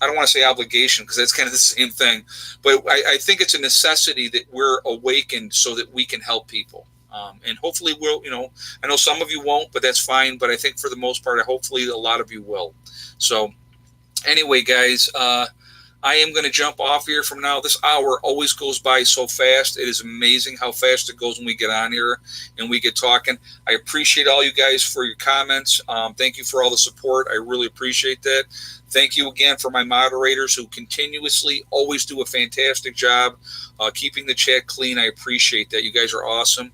I don't want to say obligation because that's kind of the same thing, but I think it's a necessity that we're awakened so that we can help people. And hopefully we'll, I know some of you won't, but that's fine. But I think for the most part, hopefully a lot of you will. So anyway, guys, I am going to jump off here from now. This hour always goes by so fast. It is amazing how fast it goes when we get on here and we get talking. I appreciate all you guys for your comments. Thank you for all the support. I really appreciate that. Thank you again for my moderators who continuously always do a fantastic job keeping the chat clean. I appreciate that. You guys are awesome.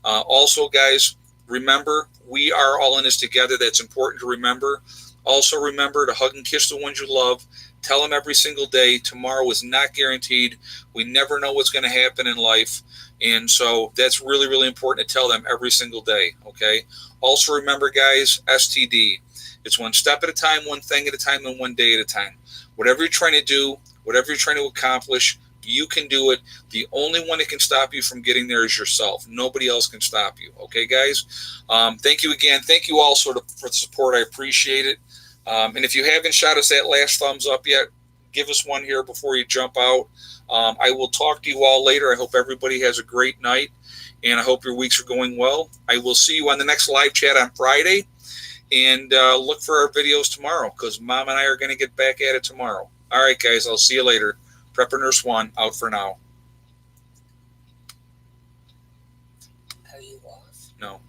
Also, guys, remember, we are all in this together. That's important to remember. Also, remember to hug and kiss the ones you love. Tell them every single day. Tomorrow is not guaranteed. We never know what's going to happen in life. And so that's really, really important to tell them every single day. Okay. Also, remember, guys, STD. It's one step at a time, one thing at a time, and one day at a time. Whatever you're trying to do, whatever you're trying to accomplish, you can do it. The only one that can stop you from getting there is yourself. Nobody else can stop you. Okay, guys? Thank you again. Thank you all for the support. I appreciate it. And if you haven't shot us that last thumbs up yet, give us one here before you jump out. I will talk to you all later. I hope everybody has a great night, and I hope your weeks are going well. I will see you on the next live chat on Friday, and look for our videos tomorrow because Mom and I are going to get back at it tomorrow. All right, guys. I'll see you later. Prepper Nurse 1 out for now. Are you off? No.